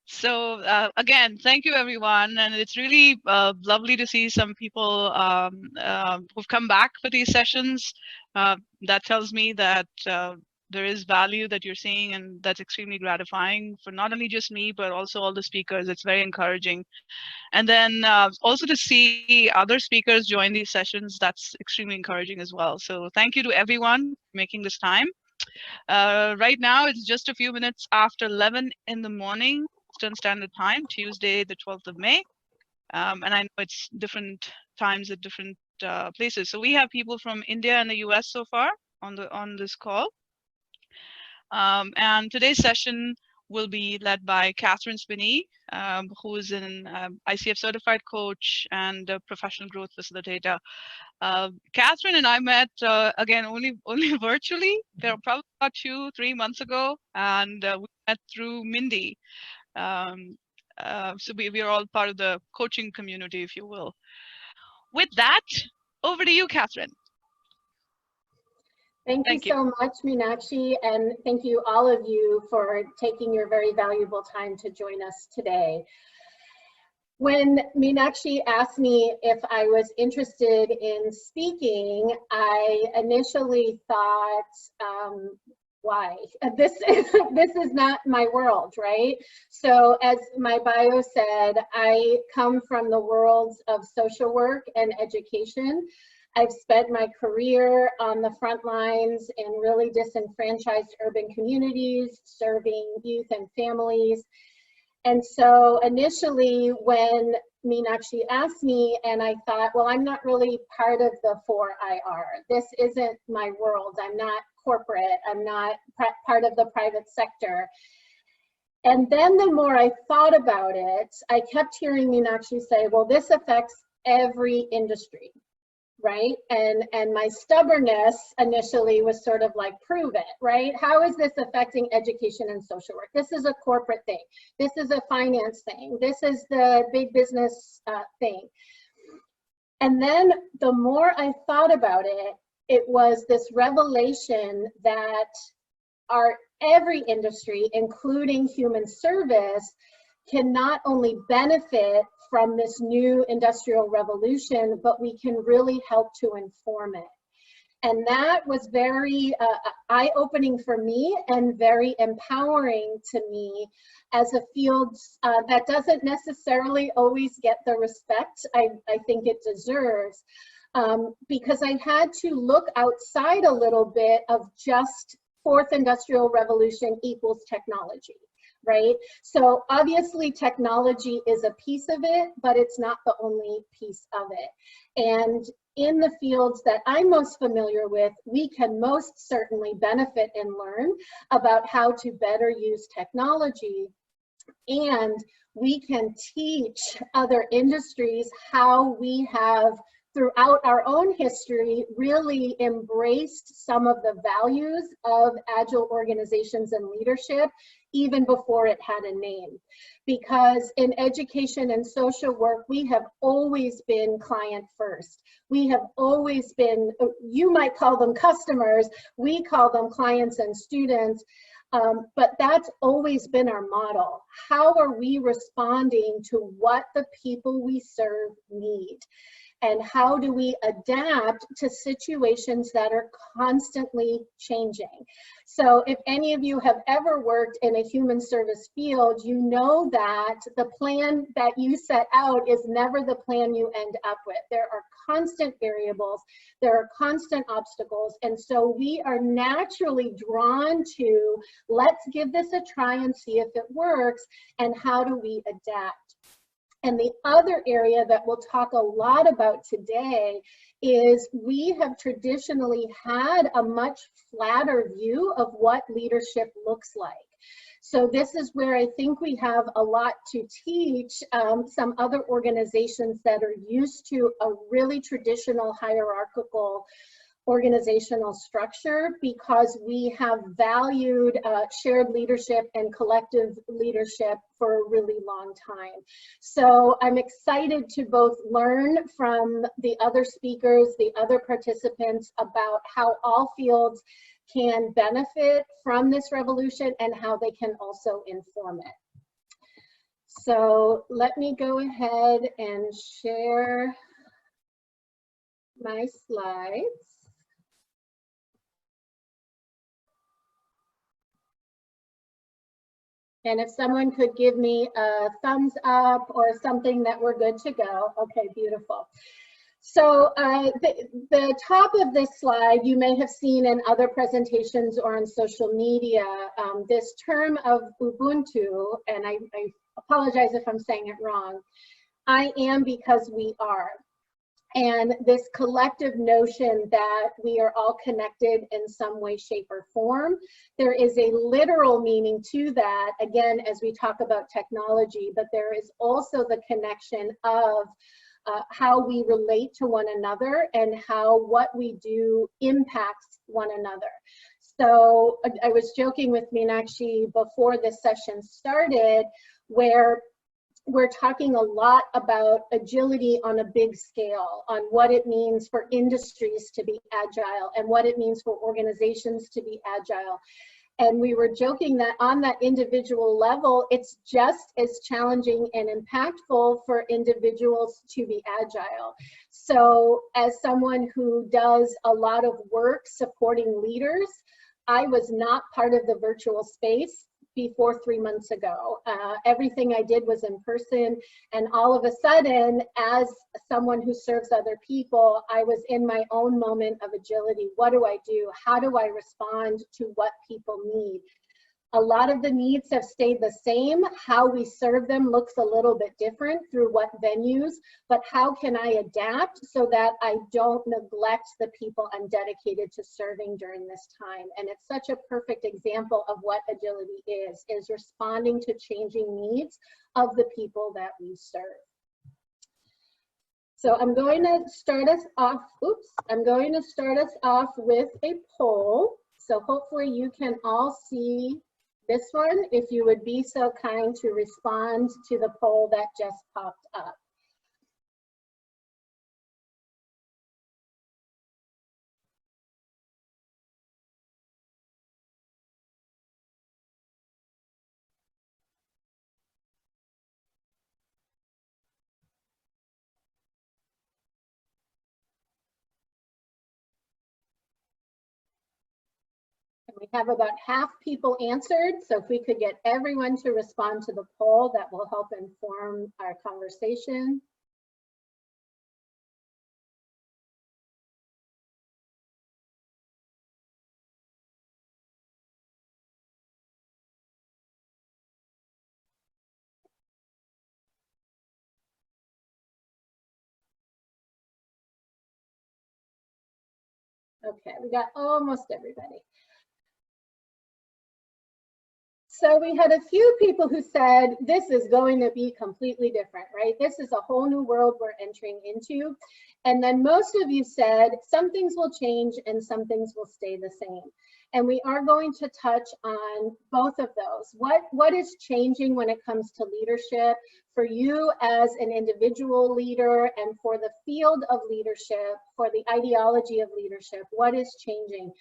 So again, thank you everyone, and it's really lovely to see some people who've come back for these sessions. That tells me that there is value that you're seeing, and that's extremely gratifying for not only just me but also all the speakers. It's very encouraging, and then also to see other speakers join these sessions. That's extremely encouraging as well. So thank you to everyone for making this time. Right now, it's just a few minutes after 11 in the morning, Eastern Standard Time, Tuesday, the 12th of May. And I know it's different times at different places. So we have people from India and the US so far on this call. And today's session will be led by Katherine Spinney, who is an ICF certified coach and a professional growth facilitator. Katherine and I met again only virtually. They're probably about 2-3 months ago, and we met through Mindy. Um, so we are all part of the coaching community, if you will. With that, over to you, Katherine. Thank you so much, Meenakshi, and thank you all of you for taking your very valuable time to join us today. When Meenakshi asked me if I was interested in speaking, I initially thought, why? This is not my world, right? So as my bio said, I come from the worlds of social work and education. I've spent my career on the front lines in really disenfranchised urban communities, serving youth and families. And so initially when Meenakshi asked me, and I thought, well, I'm not really part of the 4IR. This isn't my world. I'm not corporate. I'm not part of the private sector. And then the more I thought about it, I kept hearing Meenakshi say, well, this affects every industry. Right? And my stubbornness initially was sort of like, prove it, right? How is this affecting education and social work? This is a corporate thing. This is a finance thing. This is the big business thing. And then the more I thought about it, it was this revelation that every industry, including human service, can not only benefit from this new industrial revolution, but we can really help to inform it. And that was very eye-opening for me and very empowering to me as a field that doesn't necessarily always get the respect I think it deserves, because I had to look outside a little bit of just fourth industrial revolution equals technology. Right? So obviously technology is a piece of it, but it's not the only piece of it. And in the fields that I'm most familiar with, we can most certainly benefit and learn about how to better use technology. And we can teach other industries how we have, throughout our own history, really embraced some of the values of agile organizations and leadership, even before it had a name. Because in education and social work, we have always been client first. We have always been, you might call them customers, we call them clients and students, but that's always been our model. How are we responding to what the people we serve need? And how do we adapt to situations that are constantly changing? So if any of you have ever worked in a human service field, you know that the plan that you set out is never the plan you end up with. There are constant variables, there are constant obstacles, and so we are naturally drawn to, let's give this a try and see if it works, and how do we adapt? And the other area that we'll talk a lot about today is we have traditionally had a much flatter view of what leadership looks like. So this is where I think we have a lot to teach some other organizations that are used to a really traditional hierarchical organizational structure, because we have valued shared leadership and collective leadership for a really long time. So I'm excited to both learn from the other speakers, the other participants, about how all fields can benefit from this revolution and how they can also inform it. So let me go ahead and share my slides. And if someone could give me a thumbs up or something that we're good to go. Okay, beautiful. So the top of this slide, you may have seen in other presentations or on social media, this term of Ubuntu, and I apologize if I'm saying it wrong. I am because we are. And this collective notion that we are all connected in some way, shape, or form. There is a literal meaning to that, again, as we talk about technology, but there is also the connection of how we relate to one another and how what we do impacts one another. So I was joking with Meenakshi before this session started, where we're talking a lot about agility on a big scale, on what it means for industries to be agile and what it means for organizations to be agile. And we were joking that on that individual level, it's just as challenging and impactful for individuals to be agile. So as someone who does a lot of work supporting leaders, I was not part of the virtual space before 3 months ago. Everything I did was in person, and all of a sudden, as someone who serves other people, I was in my own moment of agility. What do I do? How do I respond to what people need? A lot of the needs have stayed the same. How we serve them looks a little bit different through what venues, but how can I adapt so that I don't neglect the people I'm dedicated to serving during this time? And it's such a perfect example of what agility is responding to changing needs of the people that we serve. So I'm going to start us off, with a poll. So hopefully you can all see this one, if you would be so kind to respond to the poll that just popped up. We have about half people answered, so if we could get everyone to respond to the poll, that will help inform our conversation. Okay, we got almost everybody. So we had a few people who said, this is going to be completely different, right? This is a whole new world we're entering into. And then most of you said, some things will change and some things will stay the same. And we are going to touch on both of those. What is changing when it comes to leadership for you as an individual leader and for the field of leadership, for the ideology of leadership, what is changing?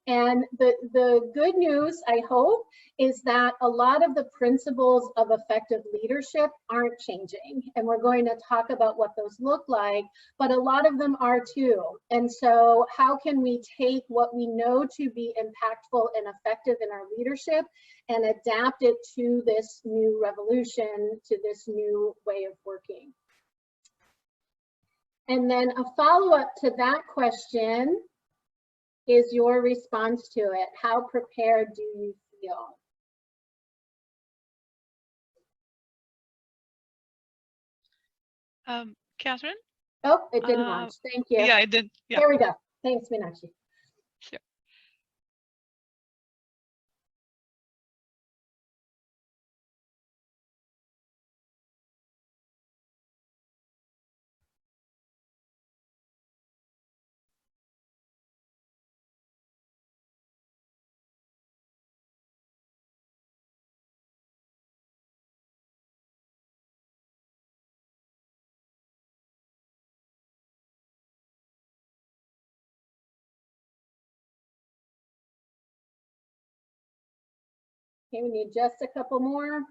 And the good news, I hope, is that a lot of the principles of effective leadership aren't changing. And we're going to talk about what those look like, but a lot of them are too. And so how can we take what we know to be impactful and effective in our leadership and adapt it to this new revolution, to this new way of working? And then a follow-up to that question is your response to it. How prepared do you feel? Catherine? Oh, it didn't launch. Thank you. Yeah, it did. Yeah. There we go. Thanks, Meenakshi. Sure. Okay, we need just a couple more.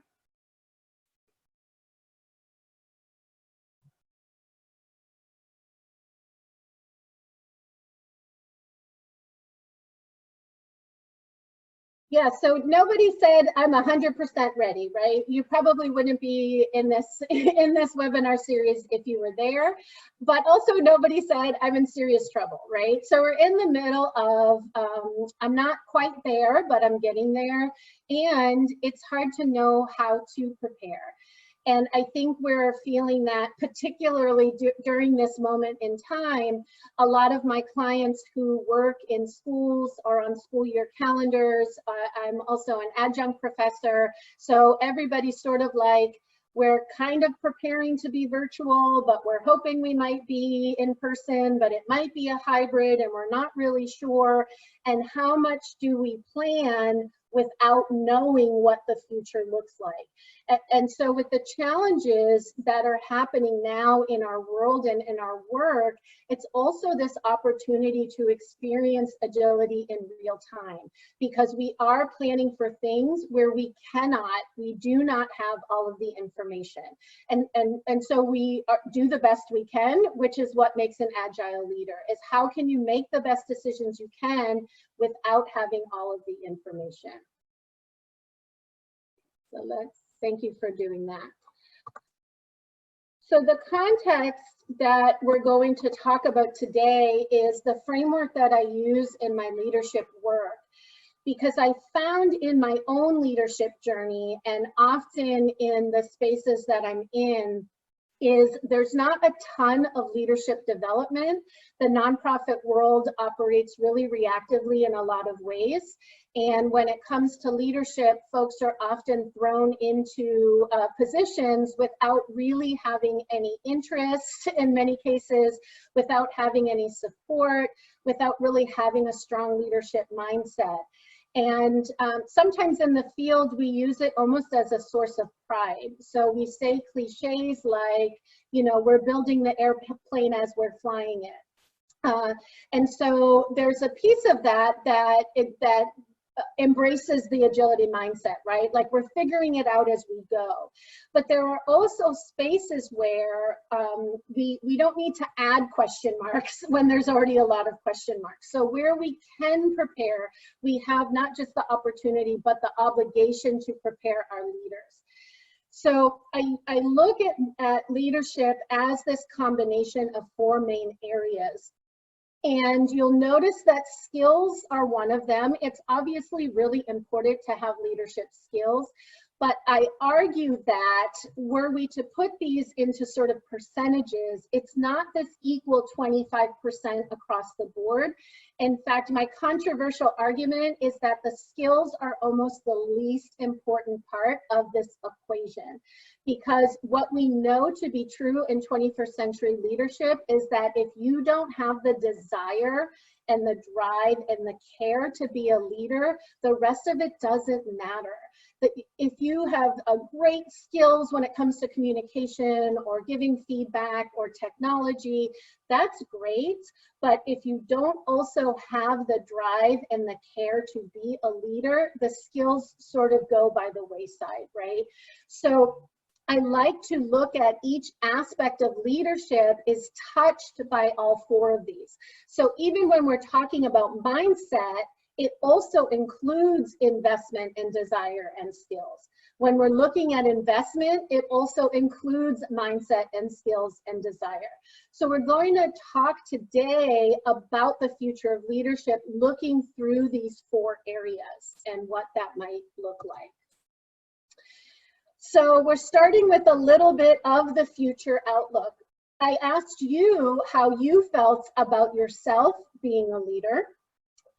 Yeah, so nobody said I'm 100% ready, right? You probably wouldn't be in this in this webinar series if you were there, but also nobody said I'm in serious trouble, right? So we're in the middle of I'm not quite there, but I'm getting there, and it's hard to know how to prepare. And I think we're feeling that particularly during this moment in time. A lot of my clients who work in schools or on school year calendars, I'm also an adjunct professor. So everybody's sort of like, we're kind of preparing to be virtual, but we're hoping we might be in person, but it might be a hybrid and we're not really sure. And how much do we plan without knowing what the future looks like? And so with the challenges that are happening now in our world and in our work, it's also this opportunity to experience agility in real time, because we are planning for things where we do not have all of the information. And so we do the best we can, which is what makes an agile leader, is how can you make the best decisions you can without having all of the information. So thank you for doing that. So the context that we're going to talk about today is the framework that I use in my leadership work, because I found in my own leadership journey, and often in the spaces that I'm in, is there's not a ton of leadership development. The nonprofit world operates really reactively in a lot of ways. And when it comes to leadership, folks are often thrown into positions without really having any interest, in many cases, without having any support, without really having a strong leadership mindset. And sometimes in the field, we use it almost as a source of pride. So we say cliches like, you know, we're building the airplane as we're flying it. And so there's a piece of that embraces the agility mindset, right? Like we're figuring it out as we go. But there are also spaces where we don't need to add question marks when there's already a lot of question marks. So where we can prepare, we have not just the opportunity, but the obligation to prepare our leaders. So I look at leadership as this combination of four main areas. And you'll notice that skills are one of them. It's obviously really important to have leadership skills, but I argue that were we to put these into sort of percentages, it's not this equal 25% across the board. In fact, my controversial argument is that the skills are almost the least important part of this equation. Because what we know to be true in 21st century leadership is that if you don't have the desire and the drive and the care to be a leader, the rest of it doesn't matter. If you have a great skills when it comes to communication or giving feedback or technology, that's great. But if you don't also have the drive and the care to be a leader, the skills sort of go by the wayside, right? So I like to look at each aspect of leadership is touched by all four of these. So even when we're talking about mindset, it also includes investment and desire and skills. When we're looking at investment, it also includes mindset and skills and desire. So we're going to talk today about the future of leadership, looking through these four areas and what that might look like. So we're starting with a little bit of the future outlook. I asked you how you felt about yourself being a leader,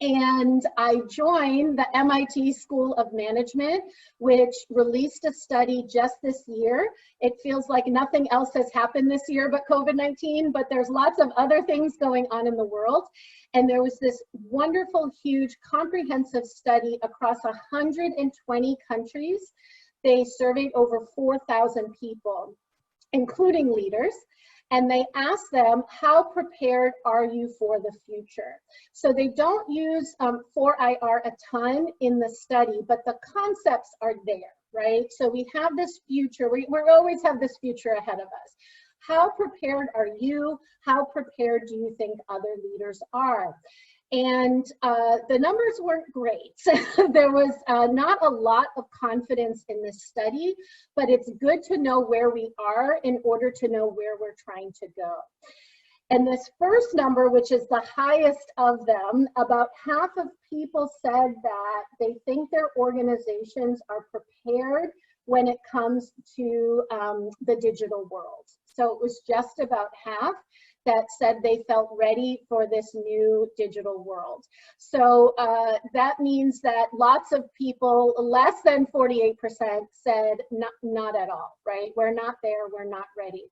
and I joined the MIT School of Management, which released a study just this year. It feels like nothing else has happened this year but COVID-19, but there's lots of other things going on in the world. And there was this wonderful, huge, comprehensive study across 120 countries. They surveyed over 4,000 people, including leaders, and they asked them, how prepared are you for the future? So they don't use 4IR a ton in the study, but the concepts are there, right? So we have this future, we always have this future ahead of us. How prepared are you? How prepared do you think other leaders are? And the numbers weren't great. There was not a lot of confidence in this study, but it's good to know where we are in order to know where we're trying to go. And this first number, which is the highest of them, about half of people said that they think their organizations are prepared when it comes to the digital world. So it was just about half that said they felt ready for this new digital world. So that means that lots of people, less than 48%, said not at all, right? We're not there, we're not ready.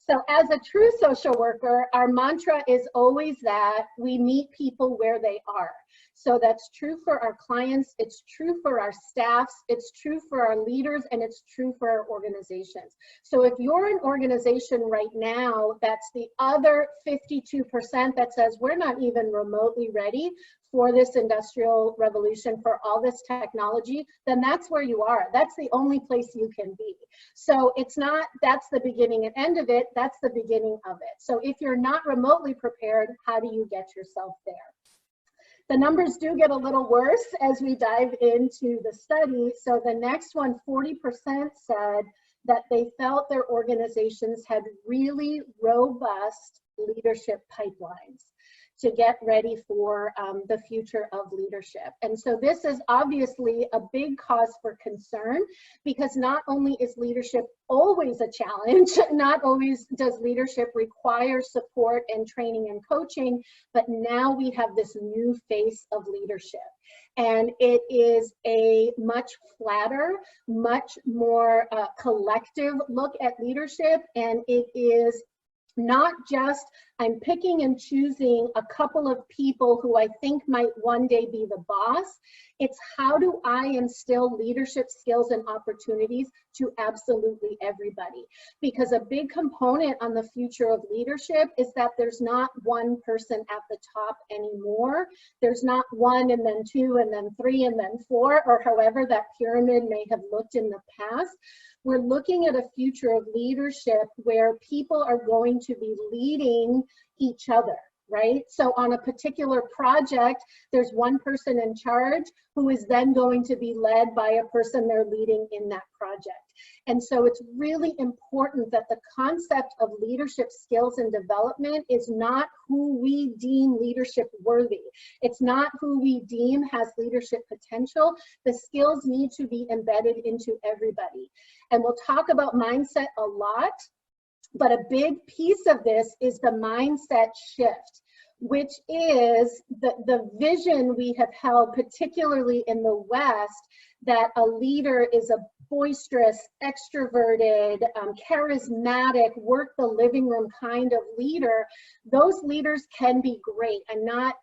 So as a true social worker, our mantra is always that we meet people where they are. So that's true for our clients, it's true for our staffs, it's true for our leaders, and it's true for our organizations. So if you're an organization right now, that's the other 52% that says we're not even remotely ready for this industrial revolution, for all this technology, then that's where you are. That's the only place you can be. So it's not, that's the beginning and end of it, that's the beginning of it. So if you're not remotely prepared, how do you get yourself there? The numbers do get a little worse as we dive into the study. So the next one, 40% said that they felt their organizations had really robust leadership pipelines to get ready for the future of leadership. And so this is obviously a big cause for concern, because not only is leadership always a challenge, not always does leadership require support and training and coaching, but now we have this new face of leadership. And it is a much flatter, much more collective look at leadership, and it is not just I'm picking and choosing a couple of people who I think might one day be the boss. It's how do I instill leadership skills and opportunities to absolutely everybody? Because a big component on the future of leadership is that there's not one person at the top anymore. There's not one and then two and then three and then four, or however that pyramid may have looked in the past. We're looking at a future of leadership where people are going to be leading each other, right? So on a particular project, there's one person in charge who is then going to be led by a person they're leading in that project. And so it's really important that the concept of leadership skills and development is not who we deem leadership worthy. It's not who we deem has leadership potential. The skills need to be embedded into everybody. And we'll talk about mindset a lot, but a big piece of this is the mindset shift, which is the vision we have held, particularly in the West, that a leader is a boisterous, extroverted, charismatic, work the living room kind of leader. Those leaders can be great. I'm not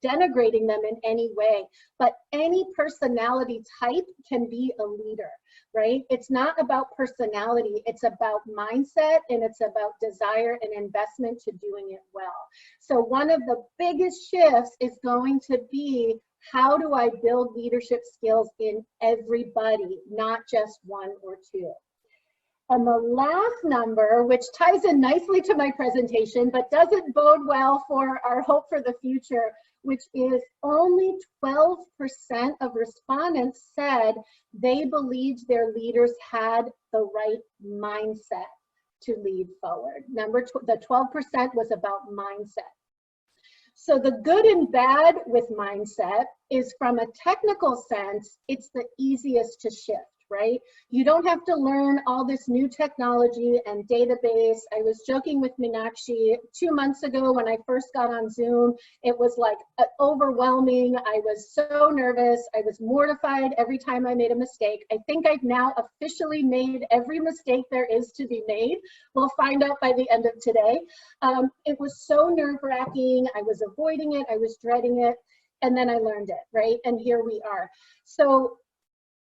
denigrating them in any way, but any personality type can be a leader, right? It's not about personality, it's about mindset, and it's about desire and investment to doing it well. So one of the biggest shifts is going to be, how do I build leadership skills in everybody, not just one or two? And the last number, which ties in nicely to my presentation, but doesn't bode well for our hope for the future, which is only 12% of respondents said they believed their leaders had the right mindset to lead forward. The 12% was about mindset. So the good and bad with mindset is, from a technical sense, it's the easiest to shift, right? You don't have to learn all this new technology and database. I was joking with Meenakshi 2 months ago when I first got on Zoom. It was like overwhelming. I was so nervous. I was mortified every time I made a mistake. I think I've now officially made every mistake there is to be made. We'll find out by the end of today. It was so nerve-wracking. I was avoiding it. I was dreading it. And then I learned it, right? And here we are. So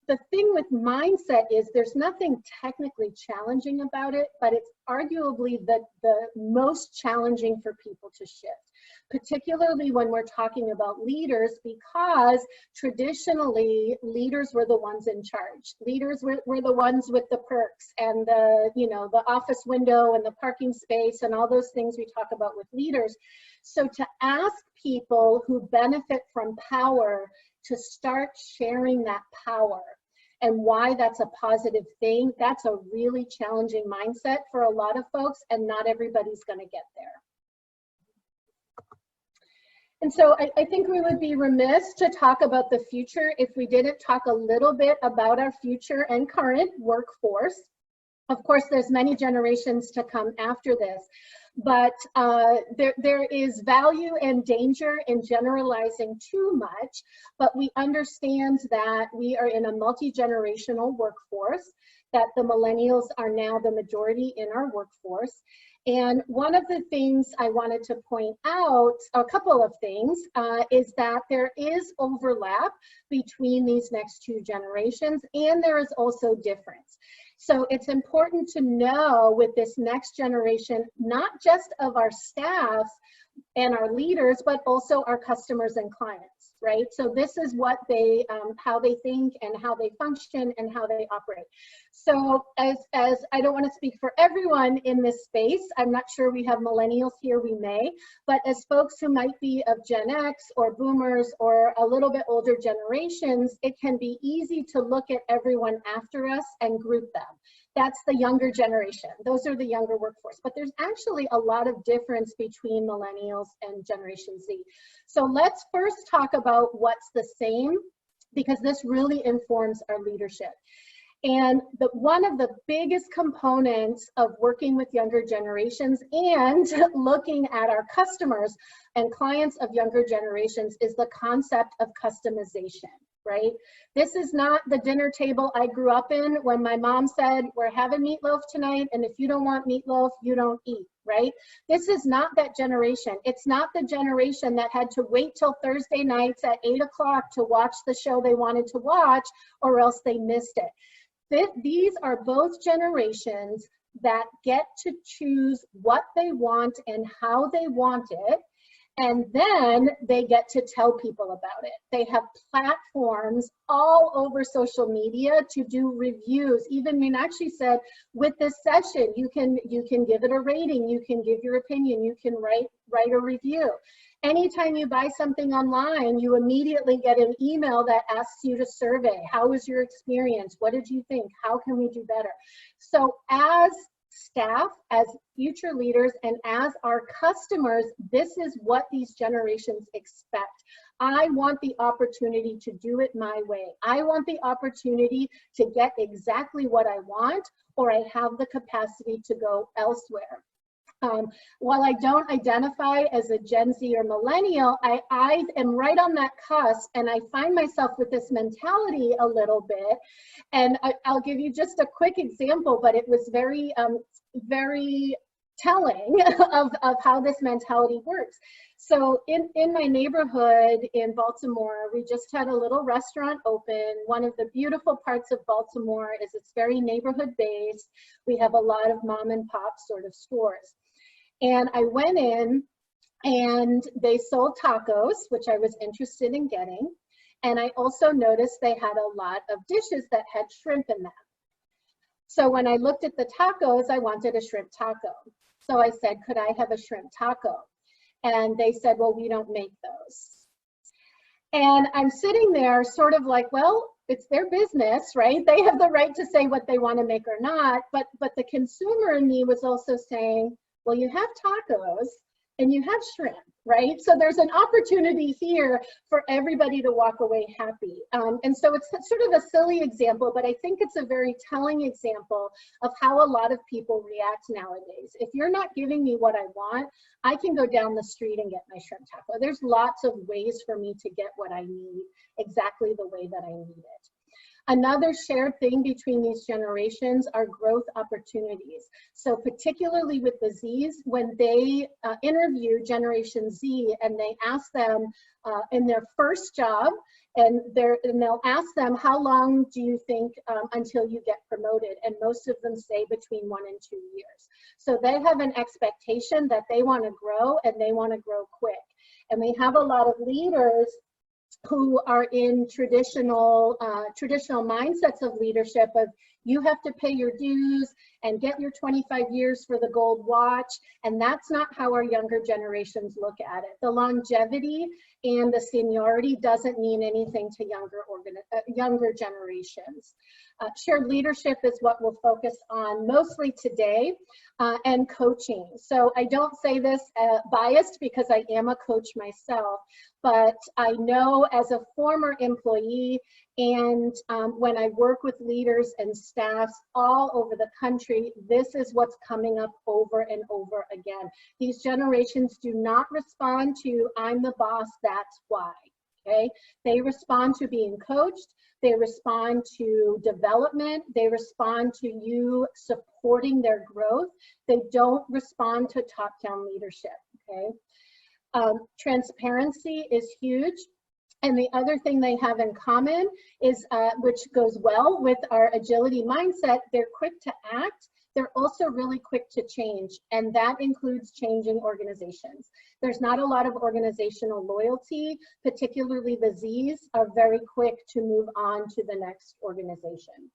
the thing with mindset is there's nothing technically challenging about it, but it's arguably the most challenging for people to shift, particularly when we're talking about leaders, because traditionally leaders were the ones in charge. Leaders were the ones with the perks and the, you know, the office window and the parking space and all those things we talk about with leaders. So to ask people who benefit from power to start sharing that power and why that's a positive thing, that's a really challenging mindset for a lot of folks, and not everybody's going to get there. And so I think we would be remiss to talk about the future if we didn't talk a little bit about our future and current workforce. Of course, there's many generations to come after this, but there is value and danger in generalizing too much, but we understand that we are in a multi-generational workforce, that the millennials are now the majority in our workforce. And one of the things I wanted to point out, a couple of things, is that there is overlap between these next two generations, and there is also difference. So it's important to know with this next generation, not just of our staff and our leaders, but also our customers and clients, right? So this is what they, how they think and how they function and how they operate. So as I don't want to speak for everyone in this space, I'm not sure we have millennials here, we may, but as folks who might be of Gen X or boomers or a little bit older generations, it can be easy to look at everyone after us and group them. That's the younger generation. Those are the younger workforce. But there's actually a lot of difference between millennials and Generation Z. So let's first talk about what's the same, because this really informs our leadership. And one of the biggest components of working with younger generations and looking at our customers and clients of younger generations is the concept of customization, right? This is not the dinner table I grew up in when my mom said, we're having meatloaf tonight, and if you don't want meatloaf, you don't eat, right? This is not that generation. It's not the generation that had to wait till Thursday nights at 8 o'clock to watch the show they wanted to watch, or else they missed it. These are both generations that get to choose what they want and how they want it, and then they get to tell people about it. They have platforms all over social media to do reviews. Even Meenakshi said, with this session, you can give it a rating, you can give your opinion, you can write a review. Anytime you buy something online, you immediately get an email that asks you to survey. How was your experience? What did you think? How can we do better? So as staff, as future leaders, and as our customers, this is what these generations expect. I want the opportunity to do it my way. I want the opportunity to get exactly what I want, or I have the capacity to go elsewhere. While I don't identify as a Gen Z or millennial, I am right on that cusp, and I find myself with this mentality a little bit. And I'll give you just a quick example, but it was very, very telling of how this mentality works. So in my neighborhood in Baltimore, we just had a little restaurant open. One of the beautiful parts of Baltimore is it's very neighborhood based. We have a lot of mom and pop sort of stores. And I went in and they sold tacos, which I was interested in getting. And I also noticed they had a lot of dishes that had shrimp in them. So when I looked at the tacos, I wanted a shrimp taco. So I said, could I have a shrimp taco? And they said, well, we don't make those. And I'm sitting there sort of like, well, it's their business, right? They have the right to say what they want to make or not. But the consumer in me was also saying, well, you have tacos and you have shrimp, right? So there's an opportunity here for everybody to walk away happy. And so it's sort of a silly example, but I think it's a very telling example of how a lot of people react nowadays. If you're not giving me what I want, I can go down the street and get my shrimp taco. There's lots of ways for me to get what I need exactly the way that I need it. Another shared thing between these generations are growth opportunities. So particularly with the Zs, when they interview Generation Z and they ask them in their first job, and they'll ask them, how long do you think until you get promoted? And most of them say between 1 and 2 years. So they have an expectation that they want to grow and they want to grow quick. And we have a lot of leaders who are in traditional mindsets of leadership of you have to pay your dues and get your 25 years for the gold watch. And that's not how our younger generations look at it. The longevity and the seniority doesn't mean anything to younger generations. Shared leadership is what we'll focus on mostly today, and coaching. So I don't say this biased because I am a coach myself, but I know as a former employee and when I work with leaders and staffs all over the country, this is what's coming up over and over again. These generations do not respond to, I'm the boss, that's why, okay? They respond to being coached, they respond to development, they respond to you supporting their growth. They don't respond to top-down leadership, okay? Transparency is huge. And the other thing they have in common is, which goes well with our agility mindset, they're quick to act. They're also really quick to change, and that includes changing organizations. There's not a lot of organizational loyalty, particularly the Zs are very quick to move on to the next organization.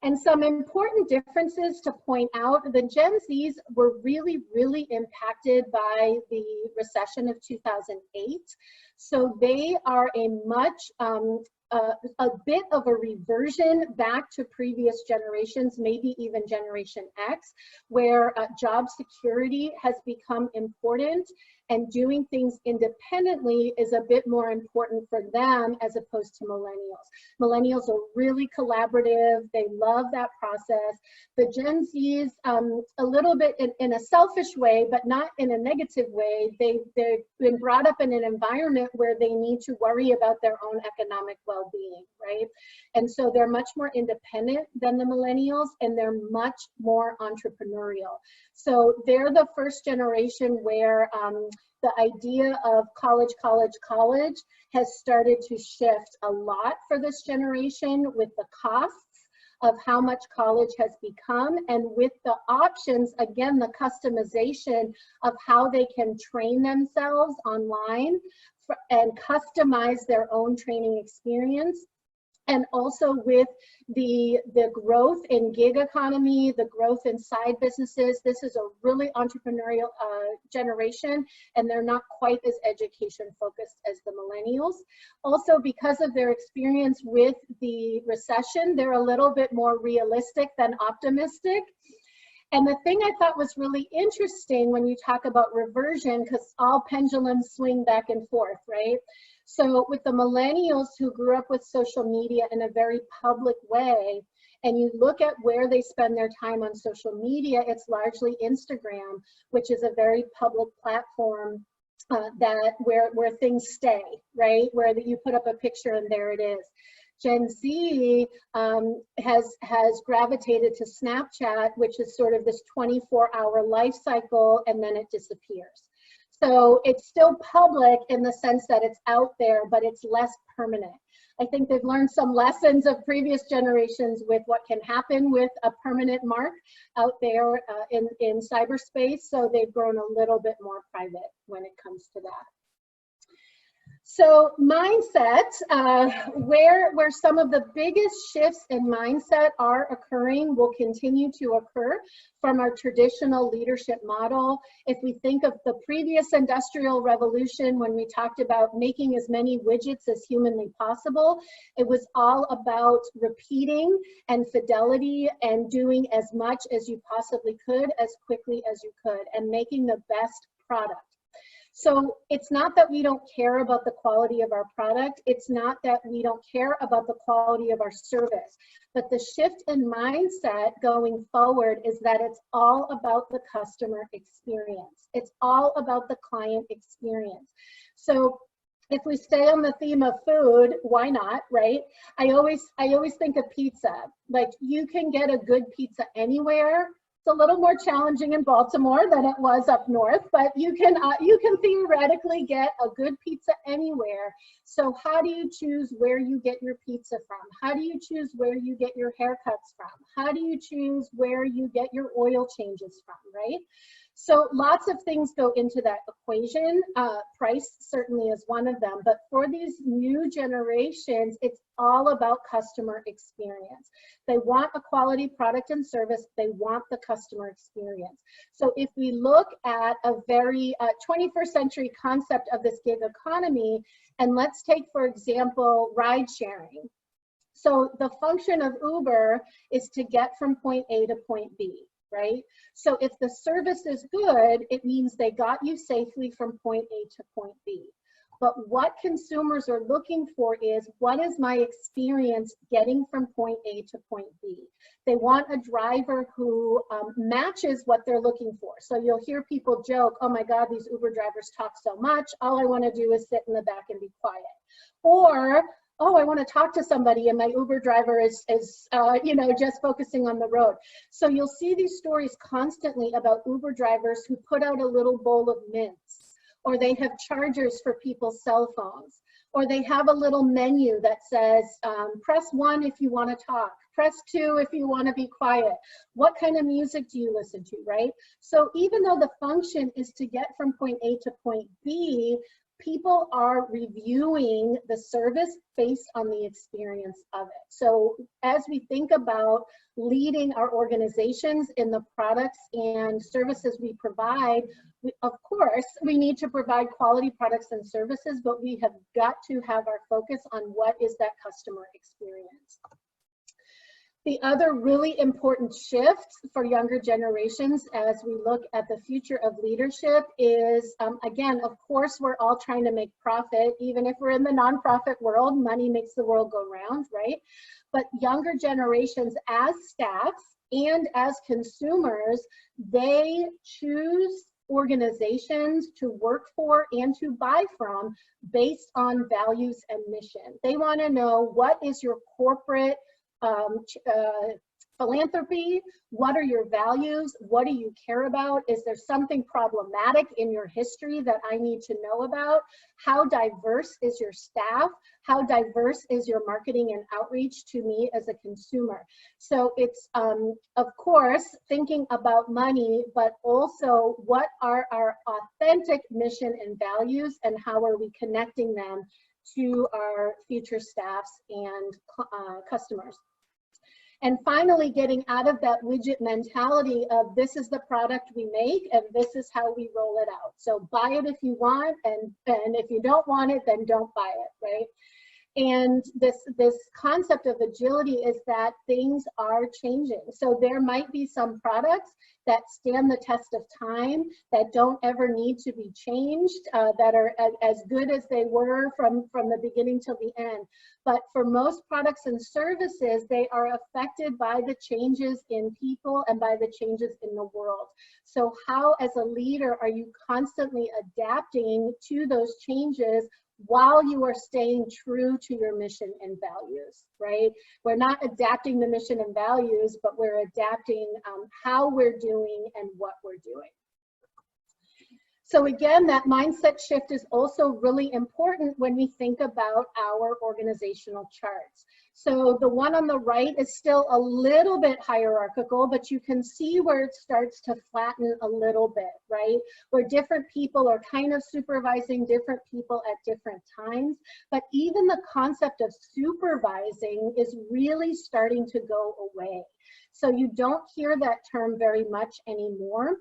And some important differences to point out, the Gen Zs were really, really impacted by the recession of 2008. So they are a much, a bit of a reversion back to previous generations, maybe even Generation X, where job security has become important and doing things independently is a bit more important for them as opposed to millennials. Millennials are really collaborative. They love that process. The Gen Zs, a little bit in a selfish way, but not in a negative way. They've been brought up in an environment where they need to worry about their own economic well-being, right? And so they're much more independent than the millennials, and they're much more entrepreneurial. So they're the first generation where the idea of college has started to shift a lot for this generation with the costs of how much college has become, and with the options, again, the customization of how they can train themselves online and customize their own training experience. And also with the growth in gig economy, the growth in side businesses, this is a really entrepreneurial generation, and they're not quite as education focused as the millennials. Also, because of their experience with the recession, they're a little bit more realistic than optimistic. And the thing I thought was really interesting when you talk about reversion, because all pendulums swing back and forth, right? So with the millennials who grew up with social media in a very public way, and you look at where they spend their time on social media, it's largely Instagram, which is a very public platform where things stay, right? Where you put up a picture and there it is. Gen Z has gravitated to Snapchat, which is sort of this 24-hour life cycle, and then it disappears. So it's still public in the sense that it's out there, but it's less permanent. I think they've learned some lessons of previous generations with what can happen with a permanent mark out there in cyberspace. So they've grown a little bit more private when it comes to that. So mindset, where some of the biggest shifts in mindset are occurring, will continue to occur from our traditional leadership model. If we think of the previous industrial revolution, when we talked about making as many widgets as humanly possible, it was all about repeating and fidelity and doing as much as you possibly could, as quickly as you could, and making the best product. So it's not that we don't care about the quality of our product. It's not that we don't care about the quality of our service. But the shift in mindset going forward is that it's all about the customer experience. It's all about the client experience. So If we stay on the theme of food, why not, right? I always think of pizza. Like, you can get a good pizza anywhere. It's a little more challenging in Baltimore than it was up north, but you can theoretically get a good pizza anywhere. So how do you choose where you get your pizza from? How do you choose where you get your haircuts from? How do you choose where you get your oil changes from, right? So lots of things go into that equation. Price certainly is one of them, but for these new generations, it's all about customer experience. They want a quality product and service. They want the customer experience. So if we look at a very 21st century concept of this gig economy, and let's take, for example, ride sharing. So the function of Uber is to get from point A to point B, right? So if the service is good, it means they got you safely from point A to point B. But what consumers are looking for is, what is my experience getting from point A to point B? They want a driver who matches what they're looking for. So you'll hear people joke, oh my God, these Uber drivers talk so much. All I want to do is sit in the back and be quiet. Or, oh, I want to talk to somebody and my Uber driver is you know, just focusing on the road. So you'll see these stories constantly about Uber drivers who put out a little bowl of mints, or they have chargers for people's cell phones, or they have a little menu that says, press 1 if you want to talk, press 2 if you want to be quiet. What kind of music do you listen to, right? So even though the function is to get from point A to point B, people are reviewing the service based on the experience of it. So as we think about leading our organizations in the products and services we provide, of course, we need to provide quality products and services, but we have got to have our focus on what is that customer experience. The other really important shift for younger generations as we look at the future of leadership is, again, of course, we're all trying to make profit. Even if we're in the nonprofit world, money makes the world go round, right? But younger generations as staffs and as consumers, they choose organizations to work for and to buy from based on values and mission. They want to know, what is your corporate philanthropy? What are your values? What do you care about? Is there something problematic in your history that I need to know about? How diverse is your staff? How diverse is your marketing and outreach to me as a consumer? So it's, of course, thinking about money, but also what are our authentic mission and values, and how are we connecting them to our future staffs and customers. And finally, getting out of that widget mentality of, this is the product we make and this is how we roll it out. So buy it if you want, and if you don't want it, then don't buy it, right? And this concept of agility is that things are changing. So there might be some products that stand the test of time, that don't ever need to be changed, that are as good as they were from the beginning till the end. But for most products and services, they are affected by the changes in people and by the changes in the world. So how, as a leader, are you constantly adapting to those changes while you are staying true to your mission and values, right? We're not adapting the mission and values, but we're adapting how we're doing and what we're doing. So again, that mindset shift is also really important when we think about our organizational charts. So the one on the right is still a little bit hierarchical, but you can see where it starts to flatten a little bit, right? Where different people are kind of supervising different people at different times. But even the concept of supervising is really starting to go away. So you don't hear that term very much anymore,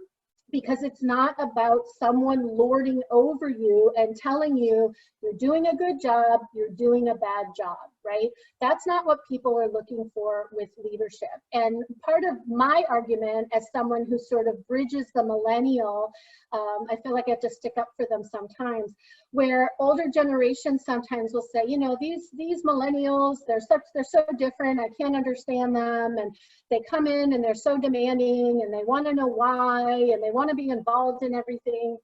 because it's not about someone lording over you and telling you you're doing a good job, you're doing a bad job, right? That's not what people are looking for with leadership. And part of my argument as someone who sort of bridges the millennial, I feel like I have to stick up for them sometimes, where older generations sometimes will say, you know, these millennials, they're so different, I can't understand them, and they come in and they're so demanding and they want to know why and they want to be involved in everything.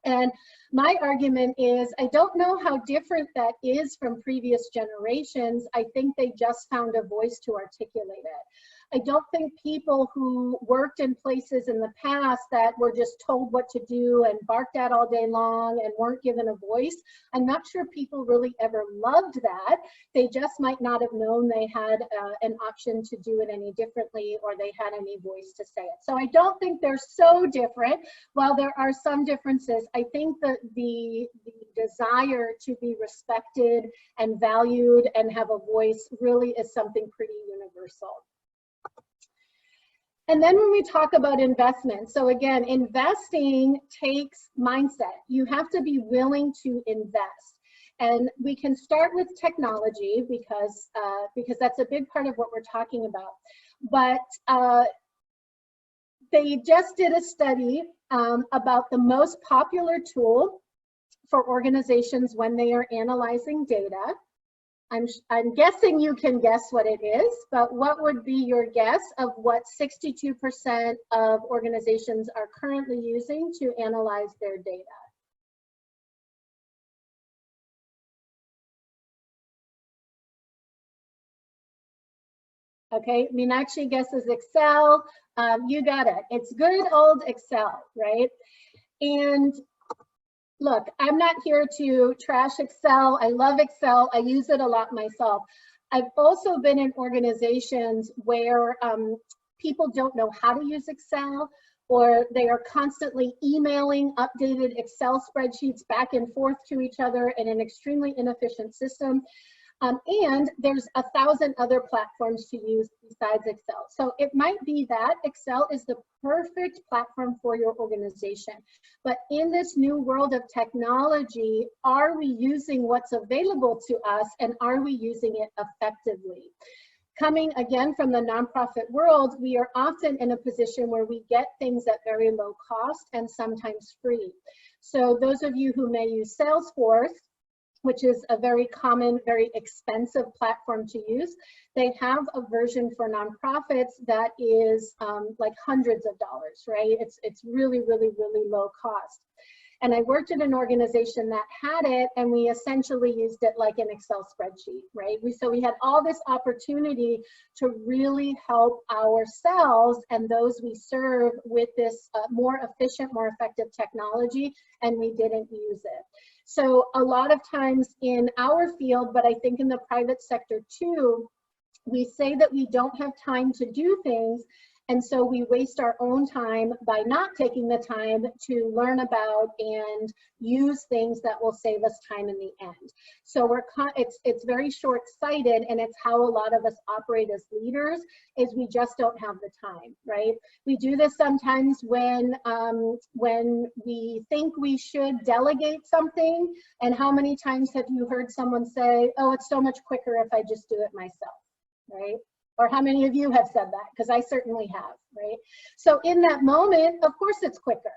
And my argument is, I don't know how different that is from previous generations. I think they just found a voice to articulate it. I don't think people who worked in places in the past that were just told what to do and barked at all day long and weren't given a voice, I'm not sure people really ever loved that. They just might not have known they had an option to do it any differently, or they had any voice to say it. So I don't think they're so different. While there are some differences, I think that the desire to be respected and valued and have a voice really is something pretty universal. And then when we talk about investment, so again, investing takes mindset. You have to be willing to invest. And we can start with technology because that's a big part of what we're talking about. But they just did a study about the most popular tool for organizations when they are analyzing data. I'm guessing you can guess what it is, but what would be your guess of what 62% of organizations are currently using to analyze their data? Okay, Meenakshi guesses Excel. You got it. It's good old Excel, right? And look, I'm not here to trash Excel. I love Excel. I use it a lot myself. I've also been in organizations where people don't know how to use Excel, or they are constantly emailing updated Excel spreadsheets back and forth to each other in an extremely inefficient system. And there's 1,000 other platforms to use besides Excel. So it might be that Excel is the perfect platform for your organization. But in this new world of technology, are we using what's available to us, and are we using it effectively? Coming again from the nonprofit world, we are often in a position where we get things at very low cost and sometimes free. So those of you who may use Salesforce, which is a very common, very expensive platform to use, they have a version for nonprofits that is like hundreds of dollars, right? It's really, really, really low cost. And I worked in an organization that had it, and we essentially used it like an Excel spreadsheet, right? So we had all this opportunity to really help ourselves and those we serve with this more efficient, more effective technology, and we didn't use it. So a lot of times in our field, but I think in the private sector too, we say that we don't have time to do things, and so we waste our own time by not taking the time to learn about and use things that will save us time in the end. So it's very short-sighted, and it's how a lot of us operate as leaders, is we just don't have the time, right? We do this sometimes when we think we should delegate something, and how many times have you heard someone say, oh, it's so much quicker if I just do it myself, right? Or how many of you have said that? Because I certainly have, right? So in that moment, of course it's quicker.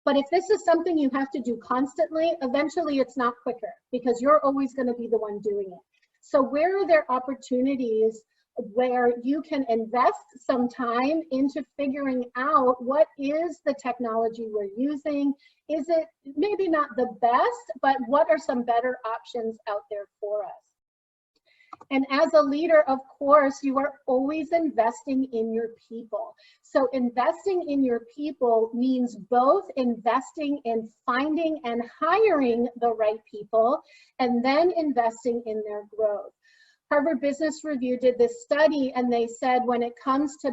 But if this is something you have to do constantly, eventually it's not quicker, because you're always going to be the one doing it. So where are there opportunities where you can invest some time into figuring out what is the technology we're using? Is it maybe not the best, but what are some better options out there for us? And as a leader, of course, you are always investing in your people. So investing in your people means both investing in finding and hiring the right people, and then investing in their growth. Harvard Business Review did this study, and they said when it comes to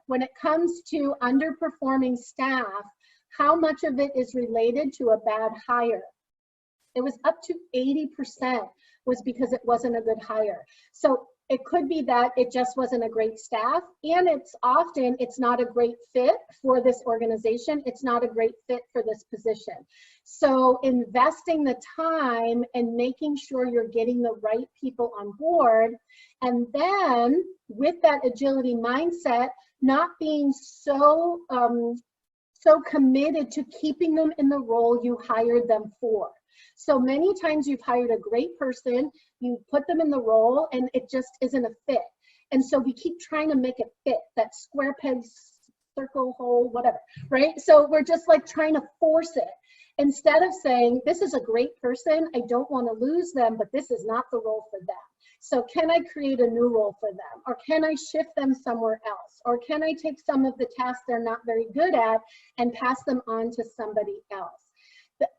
when it comes to underperforming staff, how much of it is related to a bad hire? It was up to 80% was because it wasn't a good hire. So it could be that it just wasn't a great staff, and it's not a great fit for this organization. It's not a great fit for this position. So investing the time and making sure you're getting the right people on board, and then with that agility mindset, not being so committed to keeping them in the role you hired them for. So many times you've hired a great person, you put them in the role, and it just isn't a fit. And so we keep trying to make it fit, that square pegs circle, hole, whatever, right? So we're just like trying to force it instead of saying, this is a great person, I don't want to lose them, but this is not the role for them. So can I create a new role for them? Or can I shift them somewhere else? Or can I take some of the tasks they're not very good at and pass them on to somebody else?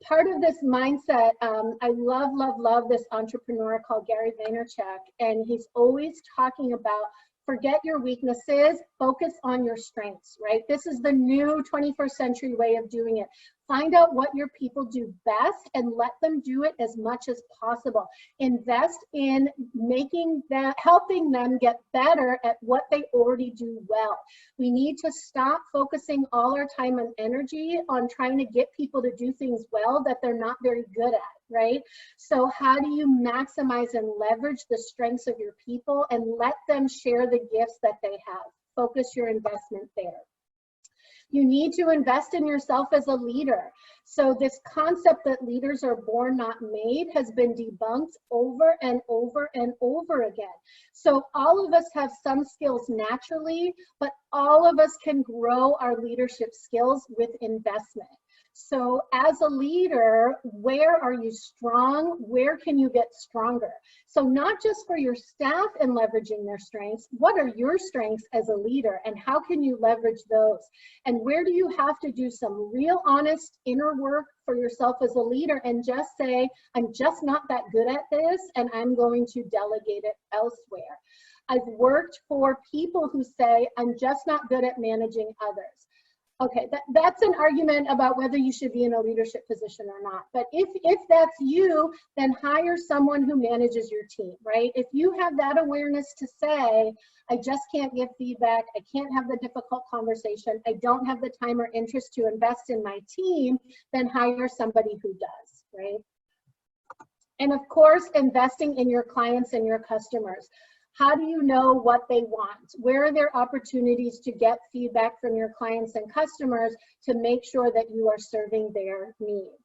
Part of this mindset, I love this entrepreneur called Gary Vaynerchuk, and he's always talking about forget your weaknesses, focus on your strengths, right? This is the new 21st century way of doing it. Find out what your people do best and let them do it as much as possible. Invest in making that, helping them get better at what they already do well. We need to stop focusing all our time and energy on trying to get people to do things well that they're not very good at, right? So how do you maximize and leverage the strengths of your people and let them share the gifts that they have? Focus your investment there. You need to invest in yourself as a leader. So this concept that leaders are born, not made, has been debunked over and over and over again. So all of us have some skills naturally, but all of us can grow our leadership skills with investment. So as a leader, where are you strong? Where can you get stronger? So not just for your staff and leveraging their strengths, what are your strengths as a leader and how can you leverage those? And where do you have to do some real honest inner work for yourself as a leader and just say, I'm just not that good at this and I'm going to delegate it elsewhere. I've worked for people who say, I'm just not good at managing others. Okay, that's an argument about whether you should be in a leadership position or not. But if that's you, then hire someone who manages your team, right? If you have that awareness to say, I just can't give feedback, I can't have the difficult conversation, I don't have the time or interest to invest in my team, then hire somebody who does, right? And of course, investing in your clients and your customers. How do you know what they want? Where are there opportunities to get feedback from your clients and customers to make sure that you are serving their needs?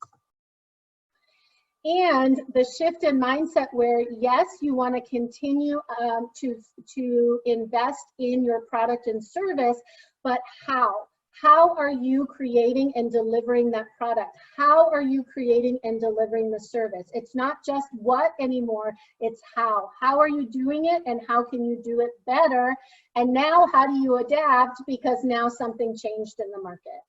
And the shift in mindset where, yes, you want to continue to invest in your product and service, but how? How are you creating and delivering that product? How are you creating and delivering the service? It's not just what anymore, it's how. How are you doing it and how can you do it better? And now how do you adapt because now something changed in the market?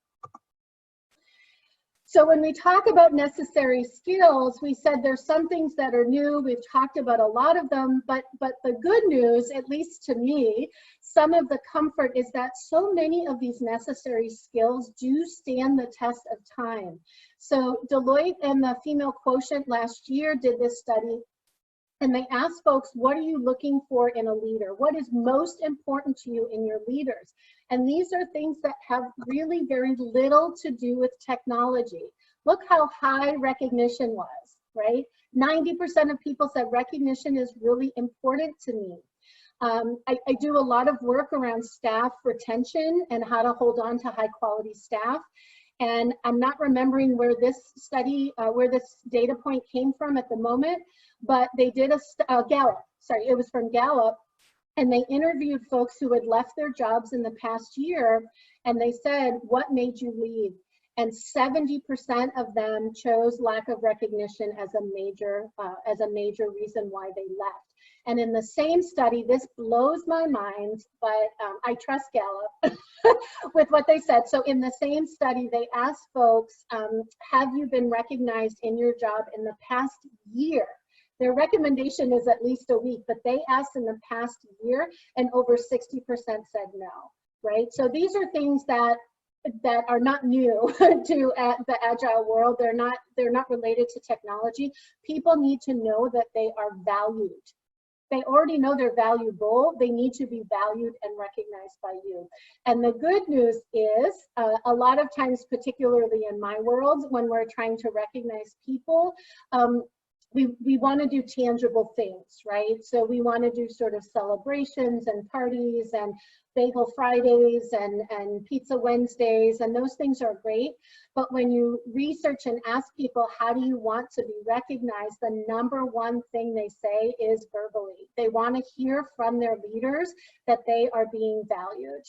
So when we talk about necessary skills, we said there's some things that are new. We've talked about a lot of them, but the good news, at least to me, some of the comfort is that so many of these necessary skills do stand the test of time. So Deloitte and the Female Quotient last year did this study, and they asked folks, what are you looking for in a leader? What is most important to you in your leaders? And these are things that have really very little to do with technology. Look how high recognition was, right? 90% of people said recognition is really important to me. I do a lot of work around staff retention and how to hold on to high quality staff. And I'm not remembering where this study, where this data point came from at the moment, but they did a Gallup, sorry, it was from Gallup, and they interviewed folks who had left their jobs in the past year, and they said, what made you leave? And 70% of them chose lack of recognition as a major reason why they left. And in the same study, this blows my mind, but I trust Gallup with what they said. So in the same study, they asked folks, have you been recognized in your job in the past year? Their recommendation is at least a week, but they asked in the past year, and over 60% said no, right? So these are things that are not new to the agile world. They're not related to technology. People need to know that they are valued. They already know they're valuable. They need to be valued and recognized by you. And the good news is, a lot of times, particularly in my world, when we're trying to recognize people, we want to do tangible things, right? So we want to do sort of celebrations and parties and bagel Fridays and pizza Wednesdays, and those things are great. But when you research and ask people, how do you want to be recognized? The number one thing they say is verbally. They want to hear from their leaders that they are being valued.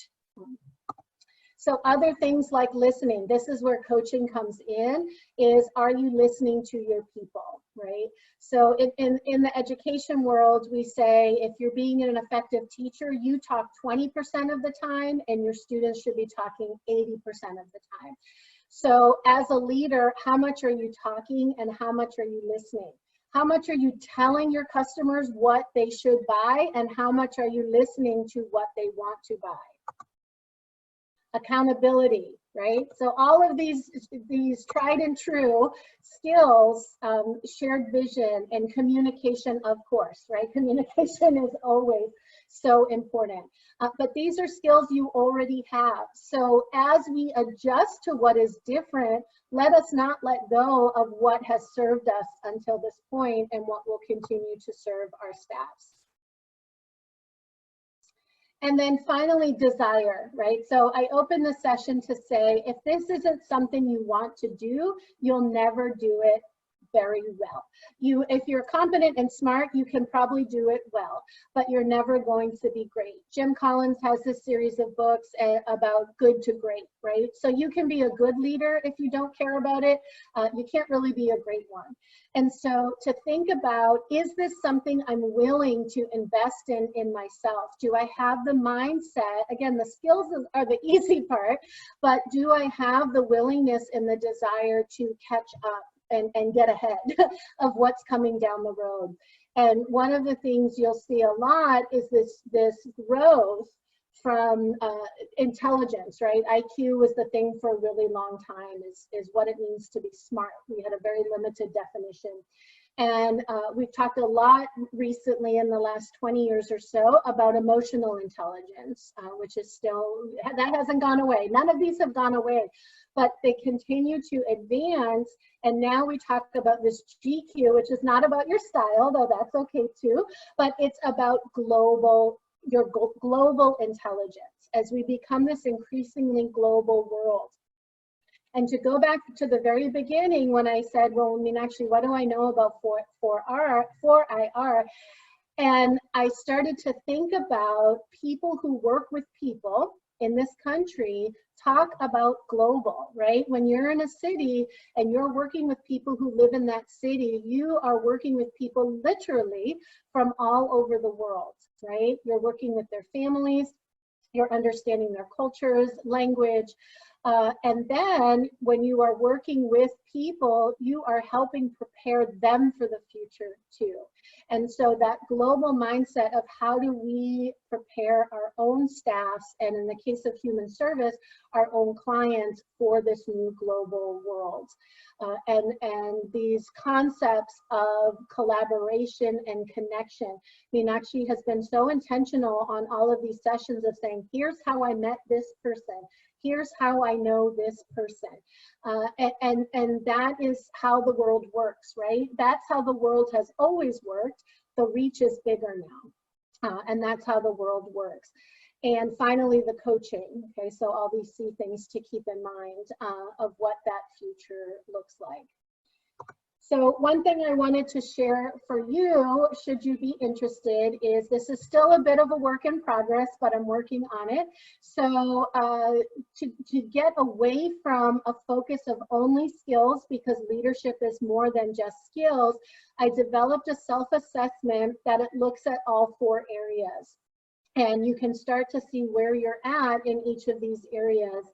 So other things like listening, this is where coaching comes in, is are you listening to your people, right? So in the education world, we say if you're being an effective teacher, you talk 20% of the time and your students should be talking 80% of the time. So as a leader, how much are you talking and how much are you listening? How much are you telling your customers what they should buy and how much are you listening to what they want to buy? Accountability, right? So all of these tried and true skills, shared vision and communication, of course, right? Communication is always so important. But these are skills you already have. So as we adjust to what is different, let us not let go of what has served us until this point and what will continue to serve our staffs. And then finally, desire, right? So I open the session to say, if this isn't something you want to do, you'll never do it very well. If you're competent and smart, you can probably do it well, but you're never going to be great. Jim Collins has this series of books about good to great, right? So you can be a good leader if you don't care about it. You can't really be a great one. And so to think about, is this something I'm willing to invest in myself? Do I have the mindset? Again, the skills are the easy part, but do I have the willingness and the desire to catch up and get ahead of what's coming down the road? And one of the things you'll see a lot is this growth from intelligence, right? IQ was the thing for a really long time, is what it means to be smart. We had a very limited definition. And we've talked a lot recently in the last 20 years or so about emotional intelligence, which is still, that hasn't gone away. None of these have gone away, but they continue to advance. And now we talk about this GQ, which is not about your style, though that's okay too, but it's about your global intelligence as we become this increasingly global world. And to go back to the very beginning when I said, well, I mean, actually, what do I know about 4IR? And I started to think about people who work with people in this country talk about global, right? When you're in a city and you're working with people who live in that city, you are working with people literally from all over the world, right? You're working with their families, you're understanding their cultures, language, and then when you are working with people, you are helping prepare them for the future too. And so that global mindset of how do we prepare our own staffs, and in the case of human service, our own clients for this new global world. And these concepts of collaboration and connection. Meenakshi has been so intentional on all of these sessions of saying, here's how I met this person. Here's how I know this person. And that is how the world works, right? That's how the world has always worked. The reach is bigger now. And that's how the world works. And finally, the coaching. Okay, so all these key things to keep in mind of what that future looks like. So one thing I wanted to share for you, should you be interested, is this is still a bit of a work in progress, but I'm working on it. So to get away from a focus of only skills, because leadership is more than just skills, I developed a self-assessment that it looks at all 4 areas. And you can start to see where you're at in each of these areas.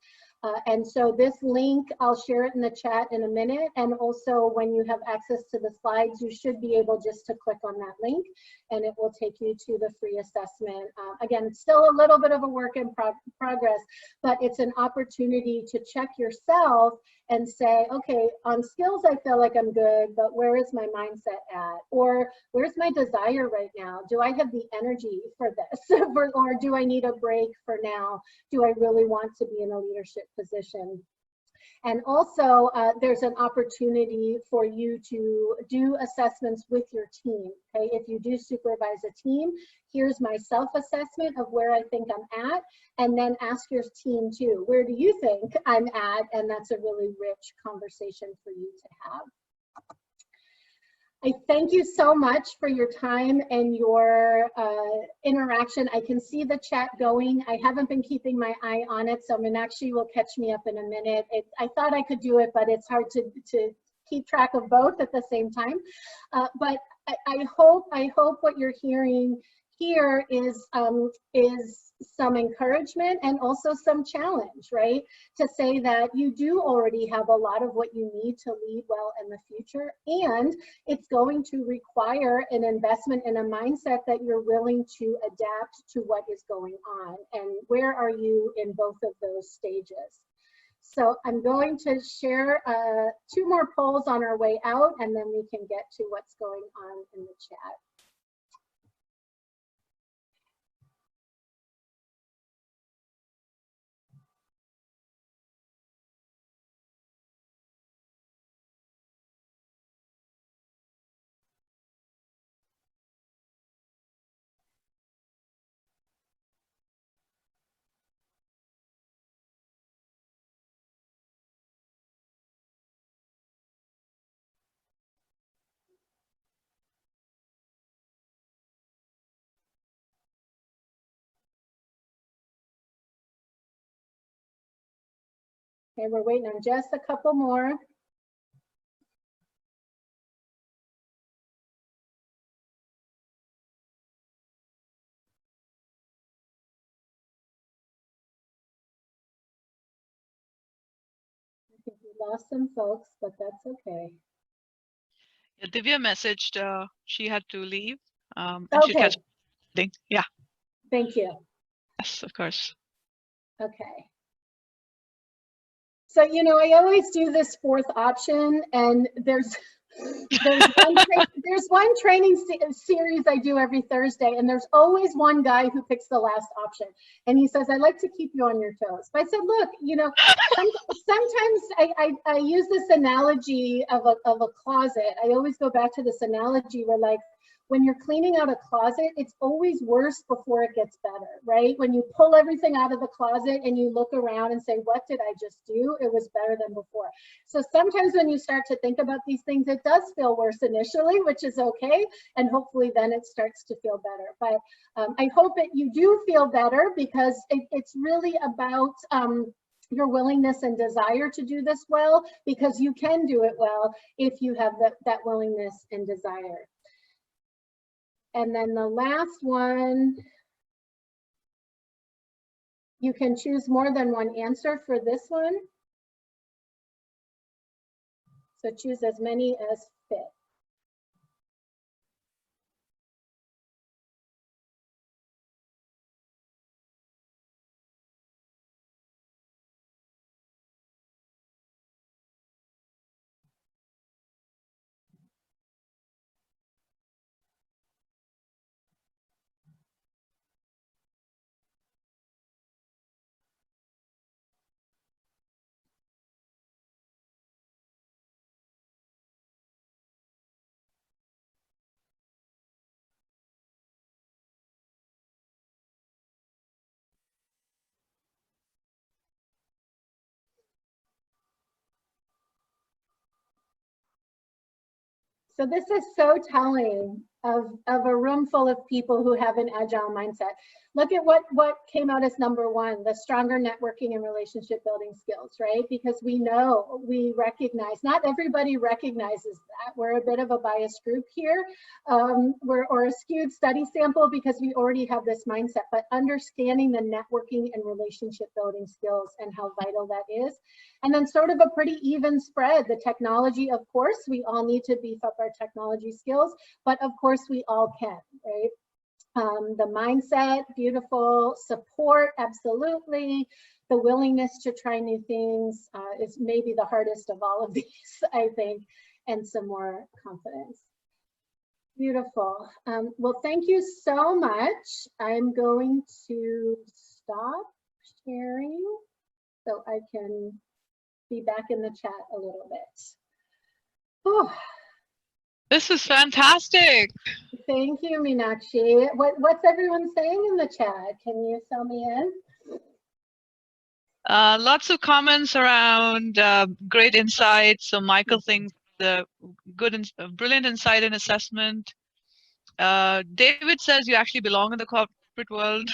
And so this link, I'll share it in the chat in a minute. And also when you have access to the slides, you should be able just to click on that link and it will take you to the free assessment. Again, it's still a little bit of a work in progress, but it's an opportunity to check yourself and say, okay, on skills, I feel like I'm good, but where is my mindset at? Or where's my desire right now? Do I have the energy for this? Or do I need a break for now? Do I really want to be in a leadership position? And also, there's an opportunity for you to do assessments with your team. Okay, if you do supervise a team, here's my self-assessment of where I think I'm at, and then ask your team too, where do you think I'm at? And that's a really rich conversation for you to have. I thank you so much for your time and your interaction. I can see the chat going. I haven't been keeping my eye on it, so Meenakshi will catch me up in a minute. I thought I could do it, but it's hard to keep track of both at the same time. But I hope what you're hearing here is some encouragement and also some challenge, right? To say that you do already have a lot of what you need to lead well in the future, and it's going to require an investment in a mindset that you're willing to adapt to what is going on. And where are you in both of those stages? So I'm going to share 2 more polls on our way out, and then we can get to what's going on in the chat. Okay, we're waiting on just a couple more. I think we lost some folks, but that's okay. Yeah, Divya messaged she had to leave. And Okay. she'll catch up. Yeah. Thank you. Yes, of course. Okay. So, you know, I always do this 4th option, and there's one training series I do every Thursday, and there's always one guy who picks the last option, and he says, "I like to keep you on your toes." But I said, look, you know, sometimes I use this analogy of a closet. I always go back to this analogy where, like, when you're cleaning out a closet, it's always worse before it gets better, right? When you pull everything out of the closet and you look around and say, what did I just do? It was better than before. So sometimes when you start to think about these things, it does feel worse initially, which is okay. And hopefully then it starts to feel better. But I hope that you do feel better, because it's really about your willingness and desire to do this well, because you can do it well if you have that willingness and desire. And then the last one, you can choose more than one answer for this one. So choose as many as fit. So this is so telling of a room full of people who have an agile mindset. Look at what came out as #1, the stronger networking and relationship building skills, right? Because we know, we recognize, not everybody recognizes that. We're a bit of a biased group here, or a skewed study sample, because we already have this mindset, but understanding the networking and relationship building skills and how vital that is. And then sort of a pretty even spread. The technology, of course, we all need to beef up our technology skills, but of course we all can, right? The mindset, beautiful. Support, absolutely. The willingness to try new things is maybe the hardest of all of these, I think, and some more confidence. Beautiful. Well, thank you so much. I'm going to stop sharing so I can be back in the chat a little bit. Oh. This is fantastic. Thank you, Meenakshi. What's everyone saying in the chat? Can you fill me in? Lots of comments around great insights. So Michael thinks the brilliant insight and assessment. David says you actually belong in the corporate world.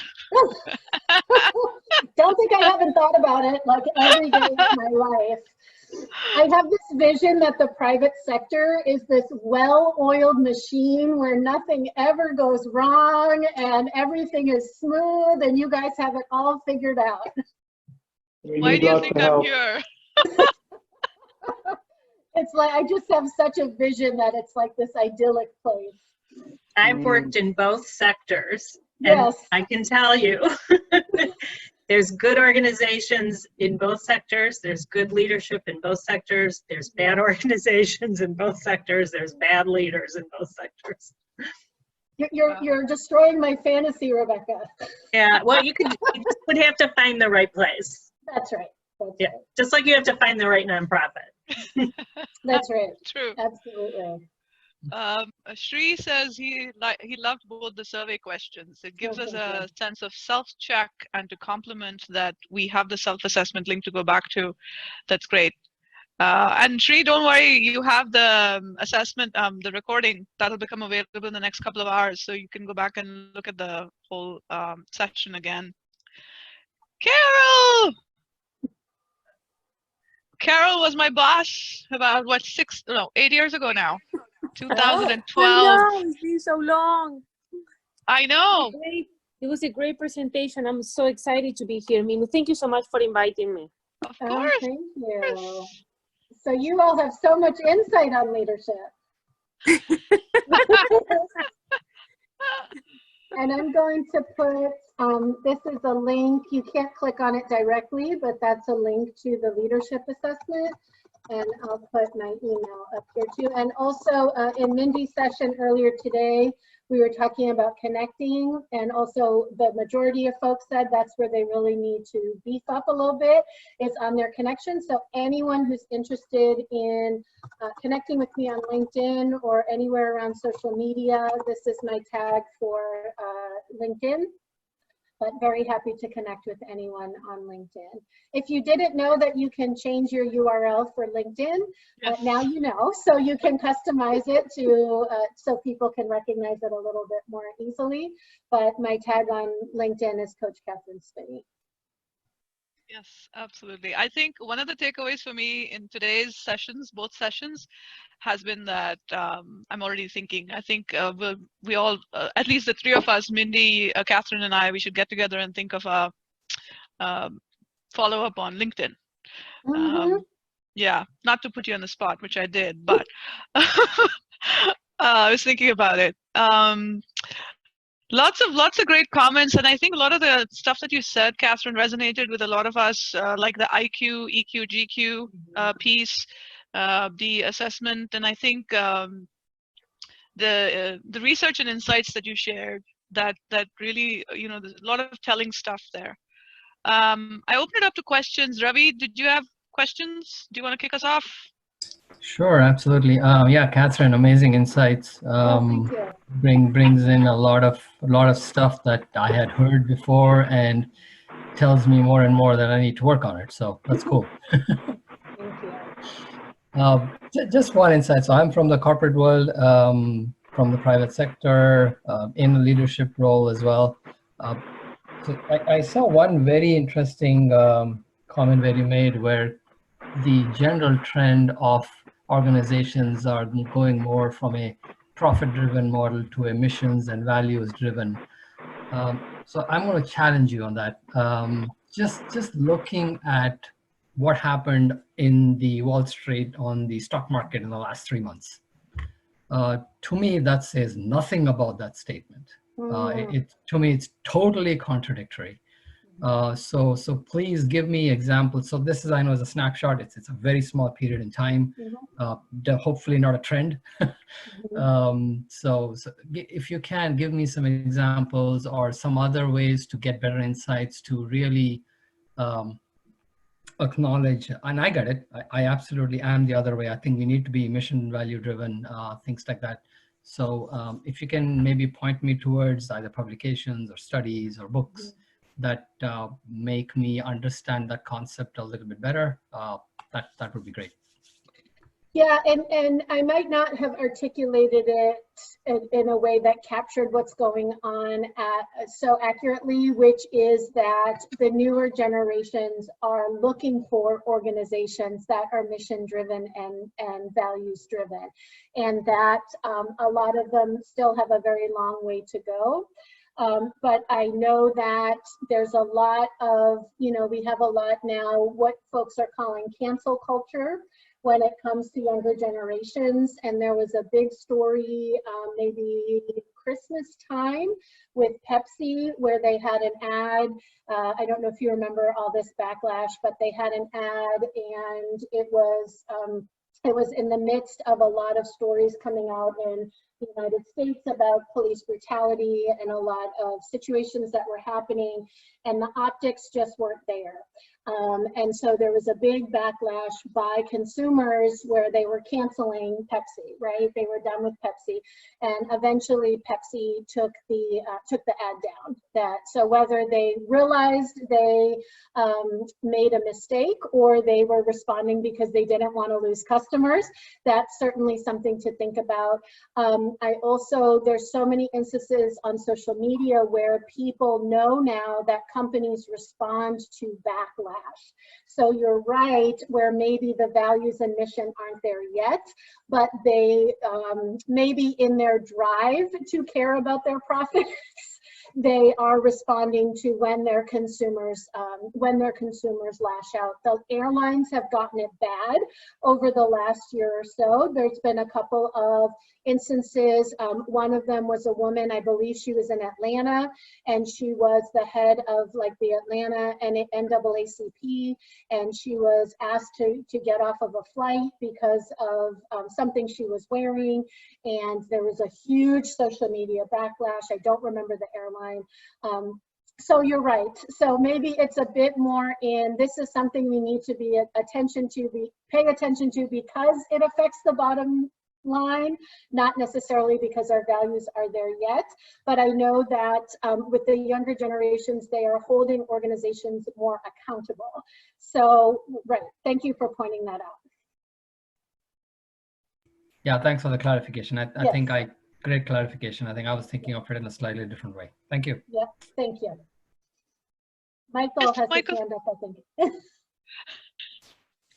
Don't think I haven't thought about it like every day of my life. I have this vision that the private sector is this well-oiled machine where nothing ever goes wrong and everything is smooth and you guys have it all figured out. Why do you think I'm here? It's like I just have such a vision that it's like this idyllic place. I've worked in both sectors, and Yes. I can tell you there's good organizations in both sectors, there's good leadership in both sectors, there's bad organizations in both sectors, there's bad leaders in both sectors. You're destroying my fantasy, Rebecca. Yeah, well, you just would have to find the right place. That's right. That's Yeah, right. just like you have to find the right nonprofit. That's right. True. Absolutely. Shri says he loved both the survey questions. It gives us a sense of self-check, and to complement that, we have the self-assessment link to go back to. That's great. And Shri, don't worry, you have the assessment, the recording that'll become available in the next couple of hours, so you can go back and look at the whole session again. Carol was my boss about what 8 years ago now. 2012. Oh, it's been so long. I know. It was a great presentation. I'm so excited to be here. Minu, thank you so much for inviting me. Of course. Thank you. So you all have so much insight on leadership. And I'm going to put, this is a link. You can't click on it directly, but that's a link to the leadership assessment. And I'll put my email up here too. And also in Mindy's session earlier today, we were talking about connecting, and also the majority of folks said that's where they really need to beef up a little bit, is on their connection. So anyone who's interested in connecting with me on LinkedIn or anywhere around social media, this is my tag for LinkedIn. But very happy to connect with anyone on LinkedIn. If you didn't know that you can change your URL for LinkedIn, now you know. So you can customize it to so people can recognize it a little bit more easily. But my tag on LinkedIn is Coach Katherine Spinney. Yes, absolutely. I think one of the takeaways for me in today's sessions, both sessions, has been that I'm already thinking. I think we all, at least the three of us, Mindy, Katherine, and I, we should get together and think of a follow-up on LinkedIn. Yeah, not to put you on the spot, which I did, but I was thinking about it. Lots of great comments, and I think a lot of the stuff that you said, Katherine, resonated with a lot of us, like the IQ, EQ, GQ piece, the assessment, and I think the research and insights that you shared, that really, there's a lot of telling stuff there. I open it up to questions. Ravi, did you have questions? Do you want to kick us off? Sure, absolutely. Yeah, Katherine, amazing insights. Brings in a lot of stuff that I had heard before, and tells me more and more that I need to work on it. So that's cool. Just one insight. So I'm from the corporate world, from the private sector, in a leadership role as well. So I saw one very interesting comment that you made, where the general trend of organizations are going more from a profit-driven model to a missions and values-driven. So I'm going to challenge you on that. Just looking at what happened in the Wall Street on the stock market in the last 3 months. To me, that says nothing about that statement. To me, it's totally contradictory. So please give me examples. So this is, I know, is a snapshot. It's a very small period in time. Hopefully not a trend. So if you can give me some examples or some other ways to get better insights to really acknowledge, and I get it. I absolutely am the other way. I think we need to be mission value driven, things like that. So if you can maybe point me towards either publications or studies or books that make me understand that concept a little bit better, that would be great. Yeah, and I might not have articulated it in a way that captured what's going on so accurately, which is that the newer generations are looking for organizations that are mission driven and values driven, and that a lot of them still have a very long way to go. But I know that there's a lot of, we have a lot now what folks are calling cancel culture when it comes to younger generations. And there was a big story maybe Christmas time with Pepsi where they had an ad. I don't know if you remember all this backlash, but they had an ad, and it was in the midst of a lot of stories coming out in the United States about police brutality and a lot of situations that were happening, and the optics just weren't there. And so there was a big backlash by consumers where they were canceling Pepsi, right? They were done with Pepsi, and eventually Pepsi took the ad down. So whether they realized they made a mistake or they were responding because they didn't want to lose customers, that's certainly something to think about. There's so many instances on social media where people know now that companies respond to backlash. So you're right, where maybe the values and mission aren't there yet, but they maybe in their drive to care about their profits, they are responding to when their consumers lash out. The airlines have gotten it bad over the last year or so. There's been a couple of instances. One of them was a woman, I believe she was in Atlanta, and she was the head of like the Atlanta NAACP, and she was asked to get off of a flight because of something she was wearing, and there was a huge social media backlash. I don't remember the airline. So you're right. So maybe it's a bit more in, this is something we need to pay attention to because it affects the bottom line, not necessarily because our values are there yet. But I know that with the younger generations, they are holding organizations more accountable. So, right, thank you for pointing that out. Yeah, thanks for the clarification. I Yes. think great clarification. I think I was thinking of it in a slightly different way. Thank you. Yep, thank you. Michael has his hand up, I think.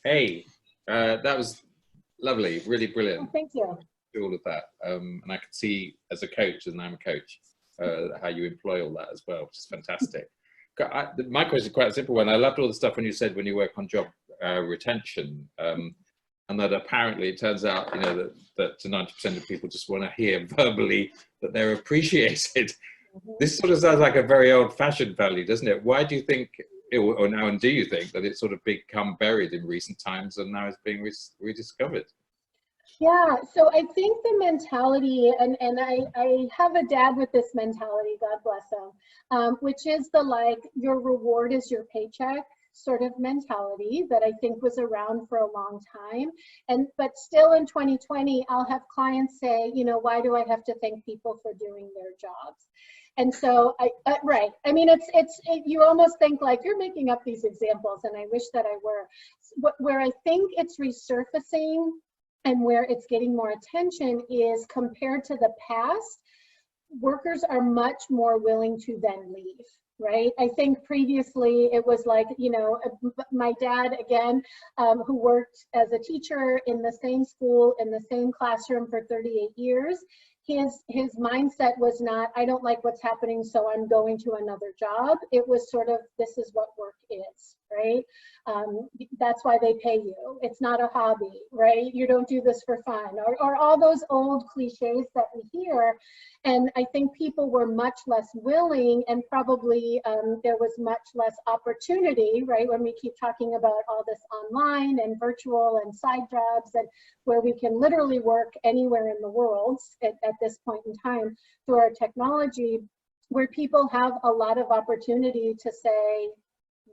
Hey, that was lovely, really brilliant. Oh, thank you. All of that, and I could see as a coach, and I'm a coach, how you employ all that as well, which is fantastic. My question is quite a simple one. I loved all the stuff when you said when you work on job retention, and that apparently it turns out, that 90% of people just want to hear verbally that they're appreciated. This sort of sounds like a very old-fashioned value, doesn't it? Why do you think, or now and do you think that it's sort of become buried in recent times and now it's being rediscovered? Yeah, so I think the mentality, and I have a dad with this mentality, God bless him, which is your reward is your paycheck sort of mentality that I think was around for a long time. But still in 2020, I'll have clients say, why do I have to thank people for doing their jobs? And so, right, I mean, you almost think like you're making up these examples, and I wish that I were. Where I think it's resurfacing and where it's getting more attention is compared to the past, workers are much more willing to then leave, right? I think previously it was like, my dad, again, who worked as a teacher in the same school, in the same classroom for 38 years, his mindset was not, I don't like what's happening, so I'm going to another job. It was sort of, this is what work is, right? That's why they pay you. It's not a hobby, right? You don't do this for fun, or all those old cliches that we hear. And I think people were much less willing, and probably there was much less opportunity, right? When we keep talking about all this online and virtual and side jobs, and where we can literally work anywhere in the world at this point in time through our technology, where people have a lot of opportunity to say,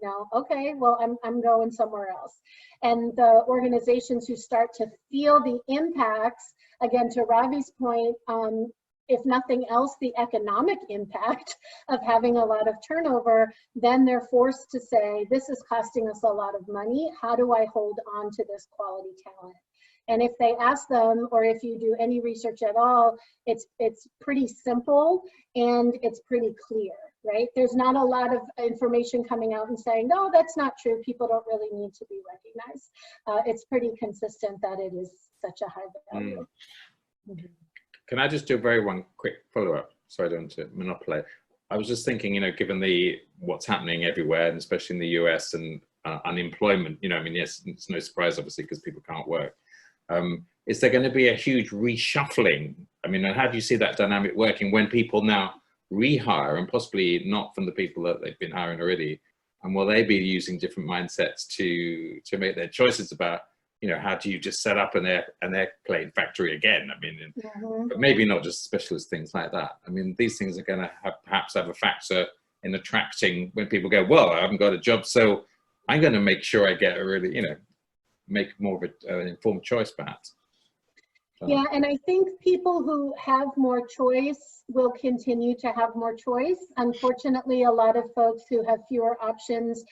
no, okay, well, I'm going somewhere else. And the organizations who start to feel the impacts, again, to Ravi's point, if nothing else, the economic impact of having a lot of turnover, then they're forced to say, this is costing us a lot of money. How do I hold on to this quality talent? And if they ask them, or if you do any research at all, it's pretty simple and it's pretty clear, right? There's not a lot of information coming out and saying, no, that's not true. People don't really need to be recognized. It's pretty consistent that it is such a high value. Can I just do one quick follow-up? Sorry, I don't want to monopolize. I was just thinking, given what's happening everywhere, and especially in the US, and unemployment, I mean, yes, it's no surprise, obviously, because people can't work. Is there going to be a huge reshuffling? I mean, and how do you see that dynamic working when people now rehire, and possibly not from the people that they've been hiring already? And will they be using different mindsets to make their choices about, how do you just set up an airplane factory again? I mean, but maybe not just specialist things like that. I mean, these things are going to perhaps have a factor in attracting when people go, well, I haven't got a job, so I'm going to make sure I get a really, make more of an informed choice, perhaps. Yeah, and I think people who have more choice will continue to have more choice. Unfortunately, a lot of folks who have fewer options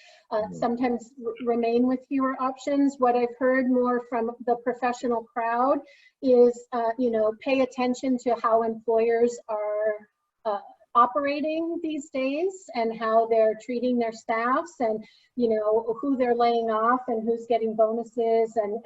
sometimes remain with fewer options. What I've heard more from the professional crowd is, pay attention to how employers are operating these days and how they're treating their staffs, and who they're laying off and who's getting bonuses, and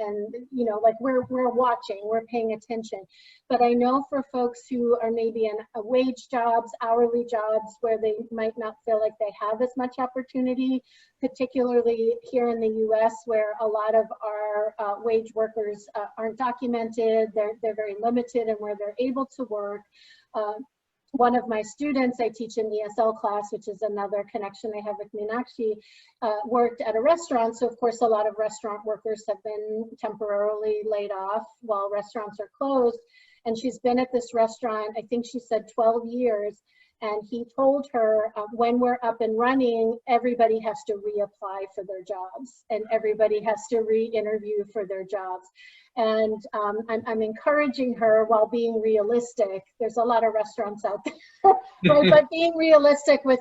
like we're watching, we're paying attention. But I know for folks who are maybe in wage jobs, hourly jobs, where they might not feel like they have as much opportunity, particularly here in the US, where a lot of our wage workers aren't documented, they're very limited in where they're able to work. One of my students, I teach an ESL class, which is another connection I have with Meenakshi, worked at a restaurant. So of course, a lot of restaurant workers have been temporarily laid off while restaurants are closed. And she's been at this restaurant, I think she said 12 years. And he told her, when we're up and running, everybody has to reapply for their jobs, and everybody has to re-interview for their jobs. And I'm encouraging her while being realistic. There's a lot of restaurants out there, right? But being realistic with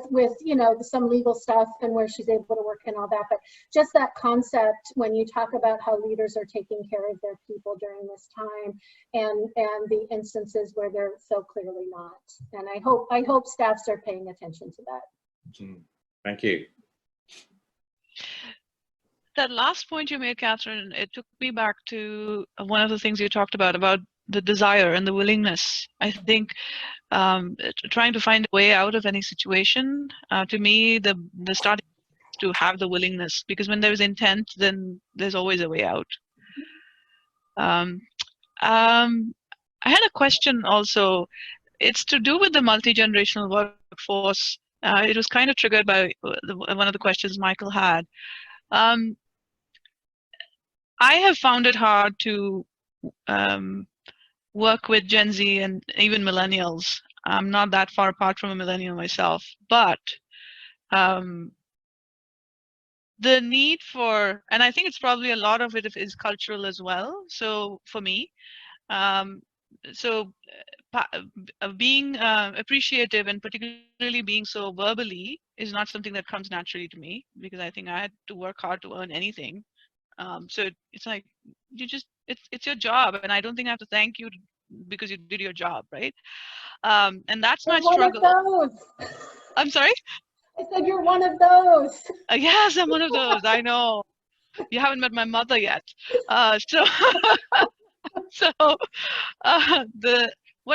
some legal stuff and where she's able to work and all that. But just that concept, when you talk about how leaders are taking care of their people during this time, and the instances where they're so clearly not. And I hope staffs are paying attention to that. Thank you. That last point you made, Catherine, it took me back to one of the things you talked about the desire and the willingness. I think trying to find a way out of any situation, to me, the starting to have the willingness, because when there's intent, then there's always a way out. I had a question also. It's to do with the multi-generational workforce. It was kind of triggered by one of the questions Michael had. I have found it hard to work with Gen Z and even millennials. I'm not that far apart from a millennial myself, but the need for, and I think it's probably a lot of it is cultural as well. So for me, being appreciative and particularly being so verbally is not something that comes naturally to me, because I think I had to work hard to earn anything. So it's like, it's your job, and I don't think I have to thank you because you did your job, right? And that's my struggle. One of those. I'm sorry? I said you're one of those. Yes, I'm one of those. I know. You haven't met my mother yet. What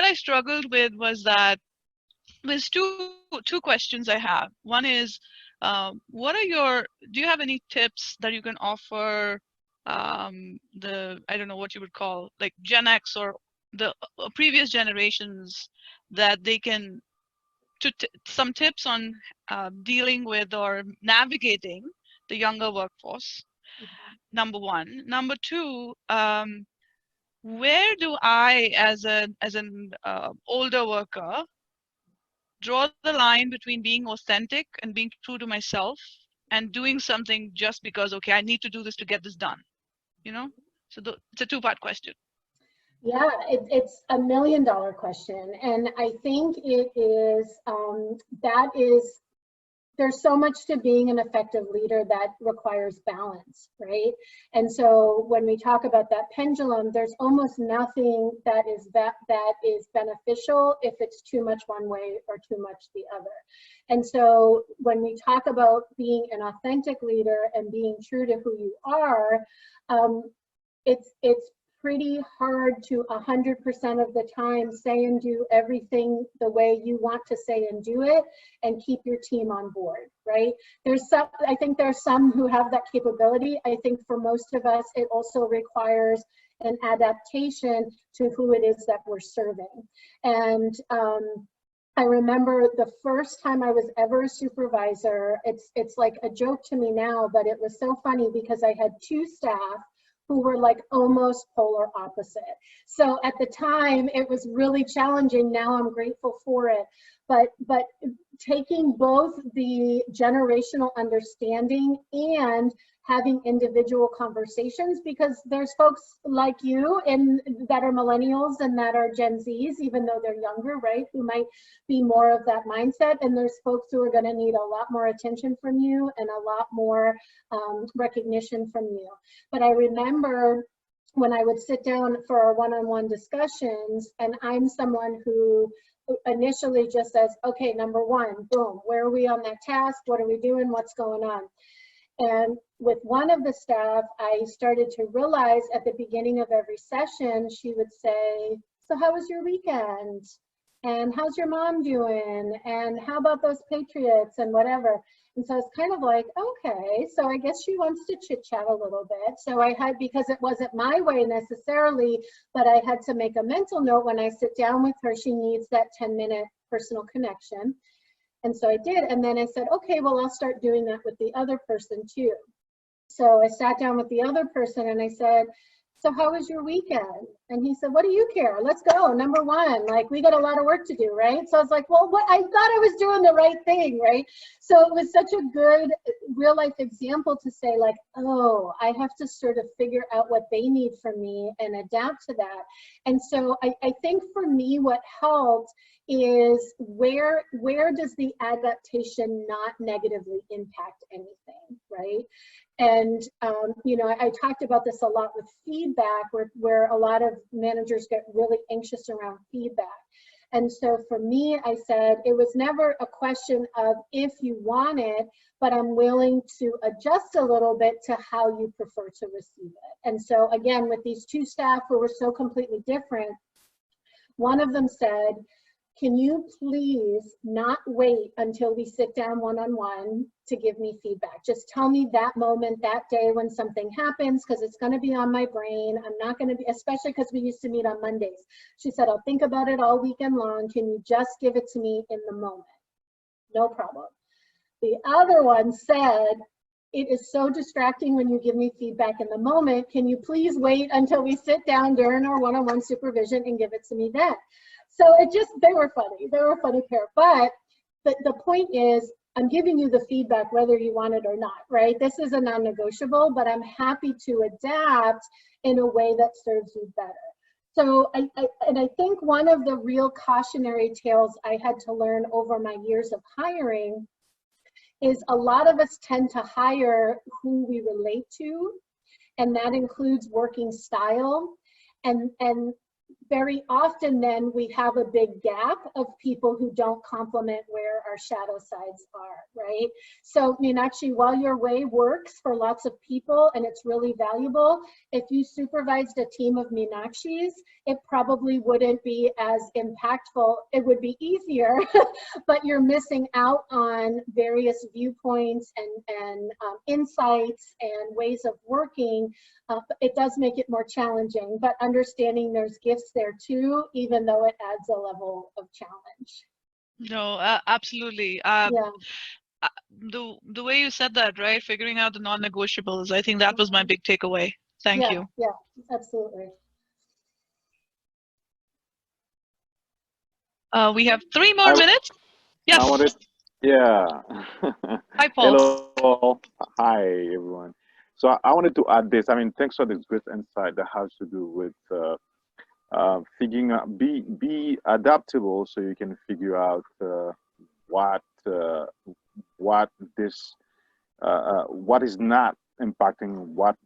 I struggled with was that there's two questions I have. One is, do you have any tips that you can offer I don't know what you would call, like Gen X or the previous generations, that they can, some tips on dealing with or navigating the younger workforce? Number one. Number two, where do I, as an older worker, draw the line between being authentic and being true to myself and doing something just because, okay, I need to do this to get this done, So it's a two-part question. Yeah, it's $1 million question. And I think it is, there's so much to being an effective leader that requires balance, right? And so when we talk about that pendulum, there's almost nothing that is beneficial if it's too much one way or too much the other. And so when we talk about being an authentic leader and being true to who you are, it's pretty hard to 100% of the time say and do everything the way you want to say and do it and keep your team on board, right? I think there's some who have that capability. I think for most of us, it also requires an adaptation to who it is that we're serving. And I remember the first time I was ever a supervisor, it's like a joke to me now, but it was so funny because I had 2 staff who were like almost polar opposite. So at the time, it was really challenging. Now I'm grateful for it. But taking both the generational understanding and having individual conversations, because there's folks like you and that are millennials and that are Gen Zs, even though they're younger, right, who might be more of that mindset. And there's folks who are going to need a lot more attention from you and a lot more recognition from you. But I remember when I would sit down for our one-on-one discussions, and I'm someone who initially just says, okay, number 1, boom, where are we on that task? What are we doing? What's going on? And with one of the staff, I started to realize at the beginning of every session, she would say, so how was your weekend? And how's your mom doing? And how about those Patriots and whatever? And so it's kind of like, okay, so I guess she wants to chit chat a little bit. So I had, because it wasn't my way necessarily, but I had to make a mental note when I sit down with her, she needs that 10-minute personal connection. And so I did. And then I said, okay, well, I'll start doing that with the other person too. So I sat down with the other person and I said, so how was your weekend? And he said, what do you care? Let's go. Number 1, like we got a lot of work to do, right? So I was like, well, what, I thought I was doing the right thing, right? So it was such a good real life example to say like, oh, I have to sort of figure out what they need from me and adapt to that. And so I think for me, what helped is where does the adaptation not negatively impact anything, right? And you know, I talked about this a lot with feedback, where a lot of managers get really anxious around feedback. And so for me, I said it was never a question of if you want it, but I'm willing to adjust a little bit to how you prefer to receive it. And so again, with these 2 staff who were so completely different, one of them said, can you please not wait until we sit down one-on-one to give me feedback? Just tell me that moment, that day when something happens, because it's going to be on my brain. I'm not going to be, especially because we used to meet on Mondays. She said, I'll think about it all weekend long. Can you just give it to me in the moment? No problem. The other one said, it is so distracting when you give me feedback in the moment. Can you please wait until we sit down during our one-on-one supervision and give it to me then? So it just, they were a funny pair. But the point is, I'm giving you the feedback whether you want it or not, right? This is a non-negotiable, but I'm happy to adapt in a way that serves you better. So I think one of the real cautionary tales I had to learn over my years of hiring is a lot of us tend to hire who we relate to, and that includes working style. And very often then we have a big gap of people who don't complement where our shadow sides are, right? So, I mean, actually, while your way works for lots of people and it's really valuable, if you supervised a team of Meenakshis, it probably wouldn't be as impactful. It would be easier, but you're missing out on various viewpoints and insights and ways of working. It does make it more challenging, but understanding there's gifts there too, even though it adds a level of challenge. No, absolutely. Yeah. The way you said that, right? Figuring out the non-negotiables. I think that was my big takeaway. Thank you. Yeah, absolutely. We have 3 more minutes. Yes. Yeah. Hi, Paul. Hello, all. Hi, everyone. So I wanted to add this. I mean, thanks for this great insight that has to do with figuring out, be adaptable so you can figure out what this what is not impacting what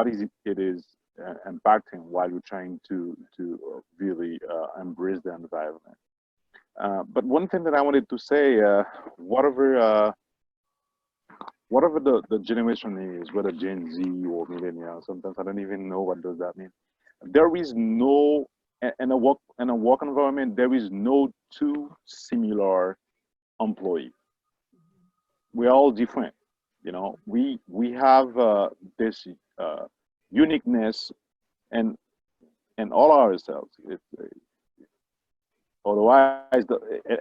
is it is impacting while you're trying to really embrace the environment. But one thing that I wanted to say, whatever the generation is, whether Gen Z or millennial, sometimes I don't even know what does that mean. There is no in a work environment. There is no two similar employee. We're all different. You know, we have this uniqueness and all ourselves. Otherwise,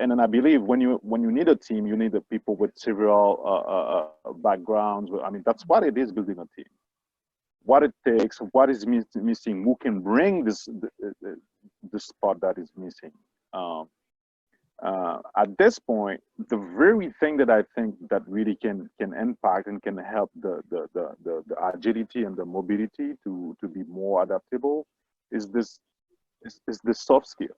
and then I believe when you need a team, you need the people with several backgrounds. I mean, that's what it is, building a team. What it takes, what is missing, who can bring this the spot that is missing. At this point, the very thing that I think that really can impact and can help the agility and the mobility to be more adaptable is this soft skill.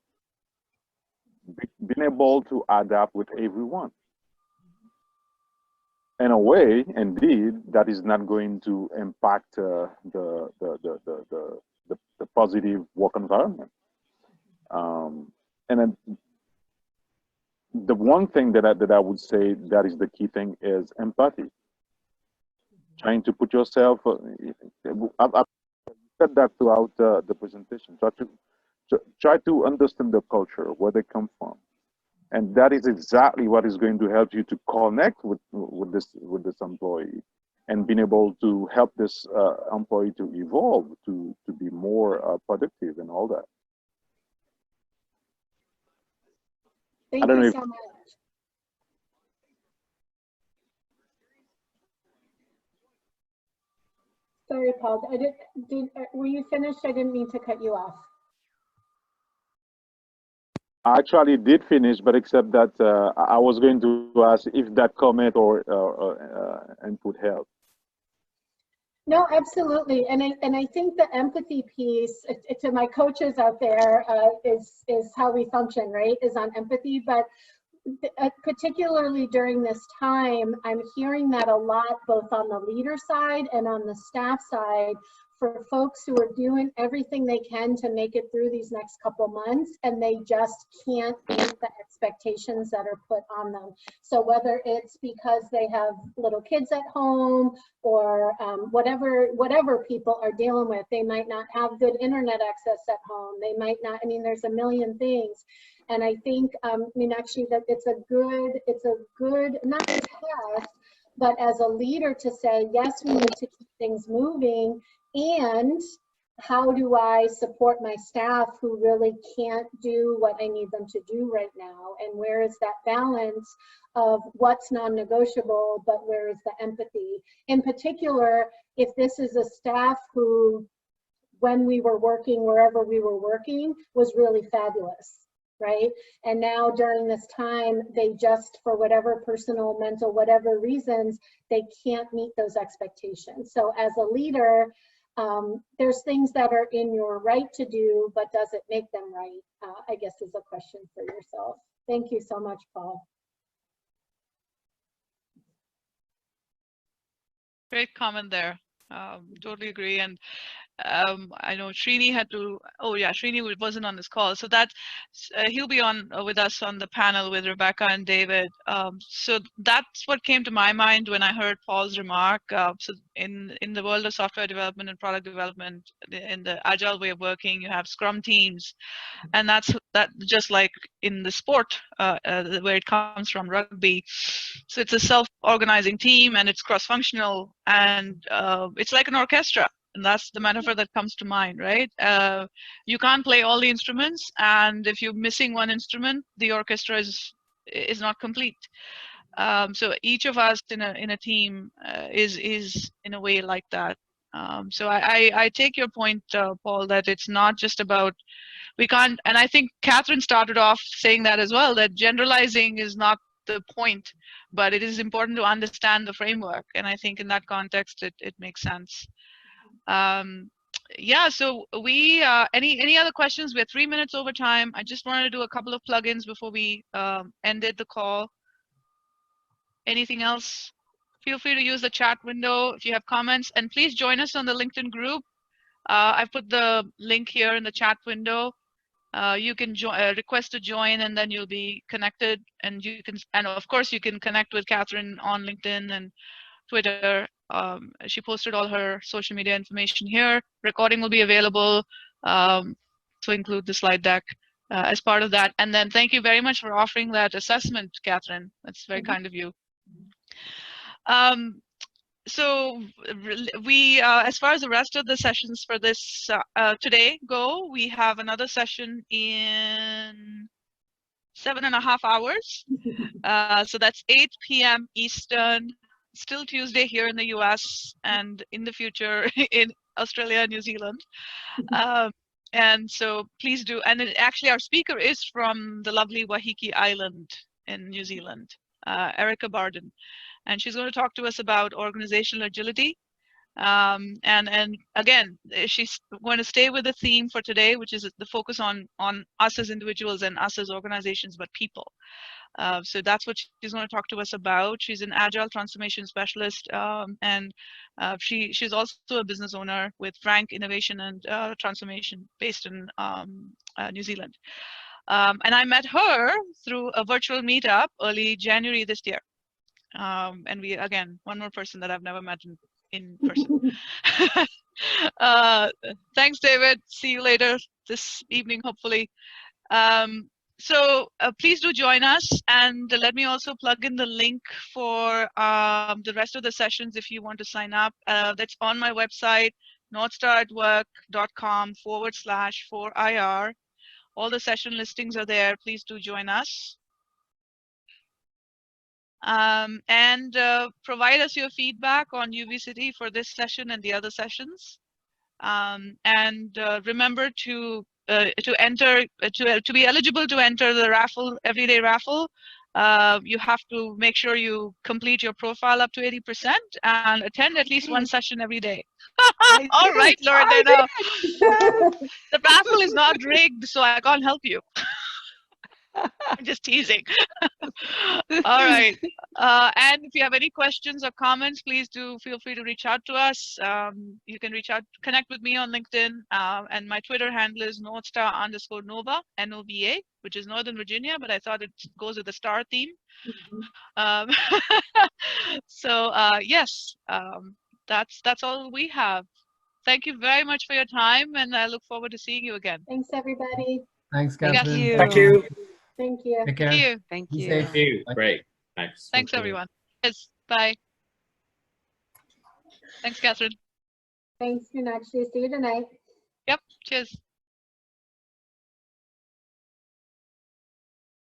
Being able to adapt with everyone in a way, indeed, that is not going to impact the positive work environment. And then the one thing that I would say that is the key thing is empathy. Trying to put yourself. I've said that throughout the presentation. Try to understand the culture, where they come from, and that is exactly what is going to help you to connect with this employee, and being able to help this employee to evolve to be more productive and all that. Thank you so much. Sorry, Paul. Were you finished? I didn't mean to cut you off. I actually did finish, but except that I was going to ask if that comment or input helped. No, absolutely, and I think the empathy piece to my coaches out there is how we function, right? Is on empathy, but particularly during this time, I'm hearing that a lot, both on the leader side and on the staff side, for folks who are doing everything they can to make it through these next couple months, and they just can't meet the expectations that are put on them. So whether it's because they have little kids at home or whatever people are dealing with, they might not have good internet access at home. They might not, I mean, there's a million things. And I think, actually, that it's a good, not a test, but as a leader to say, yes, we need to keep things moving, and how do I support my staff who really can't do what I need them to do right now? And where is that balance of what's non-negotiable, but where is the empathy? In particular, if this is a staff who, when we were working, wherever we were working, was really fabulous, right? And now during this time, they just, for whatever personal, mental, whatever reasons, they can't meet those expectations. So as a leader, there's things that are in your right to do, but does it make them right? I guess is a question for yourself. Thank you so much, Paul. Great comment there. Totally agree. And I know Srini had to, oh yeah, Srini wasn't on this call. So that he'll be on with us on the panel with Rebecca and David. So that's what came to my mind when I heard Paul's remark. So in the world of software development and product development, in the agile way of working, you have Scrum Teams. And that just like in the sport where it comes from, rugby. So it's a self-organizing team, and it's cross-functional, and it's like an orchestra. And that's the metaphor that comes to mind, right? You can't play all the instruments, and if you're missing one instrument, the orchestra is not complete. So each of us in a team is in a way like that. So I take your point, Paul, that it's not just about, we can't, and I think Katherine started off saying that as well, that generalizing is not the point, but it is important to understand the framework. And I think in that context, it makes sense. yeah, so we any other questions? We're 3 minutes over time. I just wanted to do a couple of plugins before we ended the call. Anything else? Feel free to use the chat window if you have comments, and please join us on the LinkedIn group. I've put the link here in the chat window. You can request to join, and then you'll be connected. And you can, and of course, you can connect with Katherine on LinkedIn and Twitter. She posted all her social media information here. Recording will be available, to include the slide deck as part of that. And then thank you very much for offering that assessment, Katherine. That's very kind of you. So we, as far as the rest of the sessions for this today go, we have another session in 7.5 hours. So that's 8 p.m. Eastern, still Tuesday here in the US, and in the future in Australia and New Zealand. And so please do, and actually our speaker is from the lovely Waiheke Island in New Zealand, Erica Barden. And she's going to talk to us about organizational agility. And again, she's going to stay with the theme for today, which is the focus on us as individuals and us as organizations, but people. So that's what she's going to talk to us about. She's an agile transformation specialist, and she's also a business owner with Frank Innovation and Transformation based in New Zealand. And I met her through a virtual meetup early January this year. And we, again, one more person that I've never met in person. Thanks, David. See you later this evening, hopefully. So please do join us, and let me also plug in the link for the rest of the sessions if you want to sign up. That's on my website, northstaratwork.com/4IR. All the session listings are there. Please do join us. And provide us your feedback on UVCity for this session and the other sessions. And remember to enter, to be eligible to enter the raffle, everyday raffle. You have to make sure you complete your profile up to 80% and attend at least one session every day. All right, Lord, I know. The raffle is not rigged, so I can't help you. I'm just teasing. All right. And if you have any questions or comments, please do feel free to reach out to us. You can reach out, connect with me on LinkedIn, and my Twitter handle is Northstar_Nova, N-O-V-A, which is Northern Virginia, but I thought it goes with the star theme. So yes, that's all we have. Thank you very much for your time, and I look forward to seeing you again. Thanks, everybody. Thanks, Katherine. Thank you. Thank you. Take care. Thank you. Thank Be you. safe. Thank you. Bye. Great. Thanks. Thanks, everyone. Yes, bye. Thanks, Katherine. Thanks, Meenakshi. See you tonight. Yep, cheers.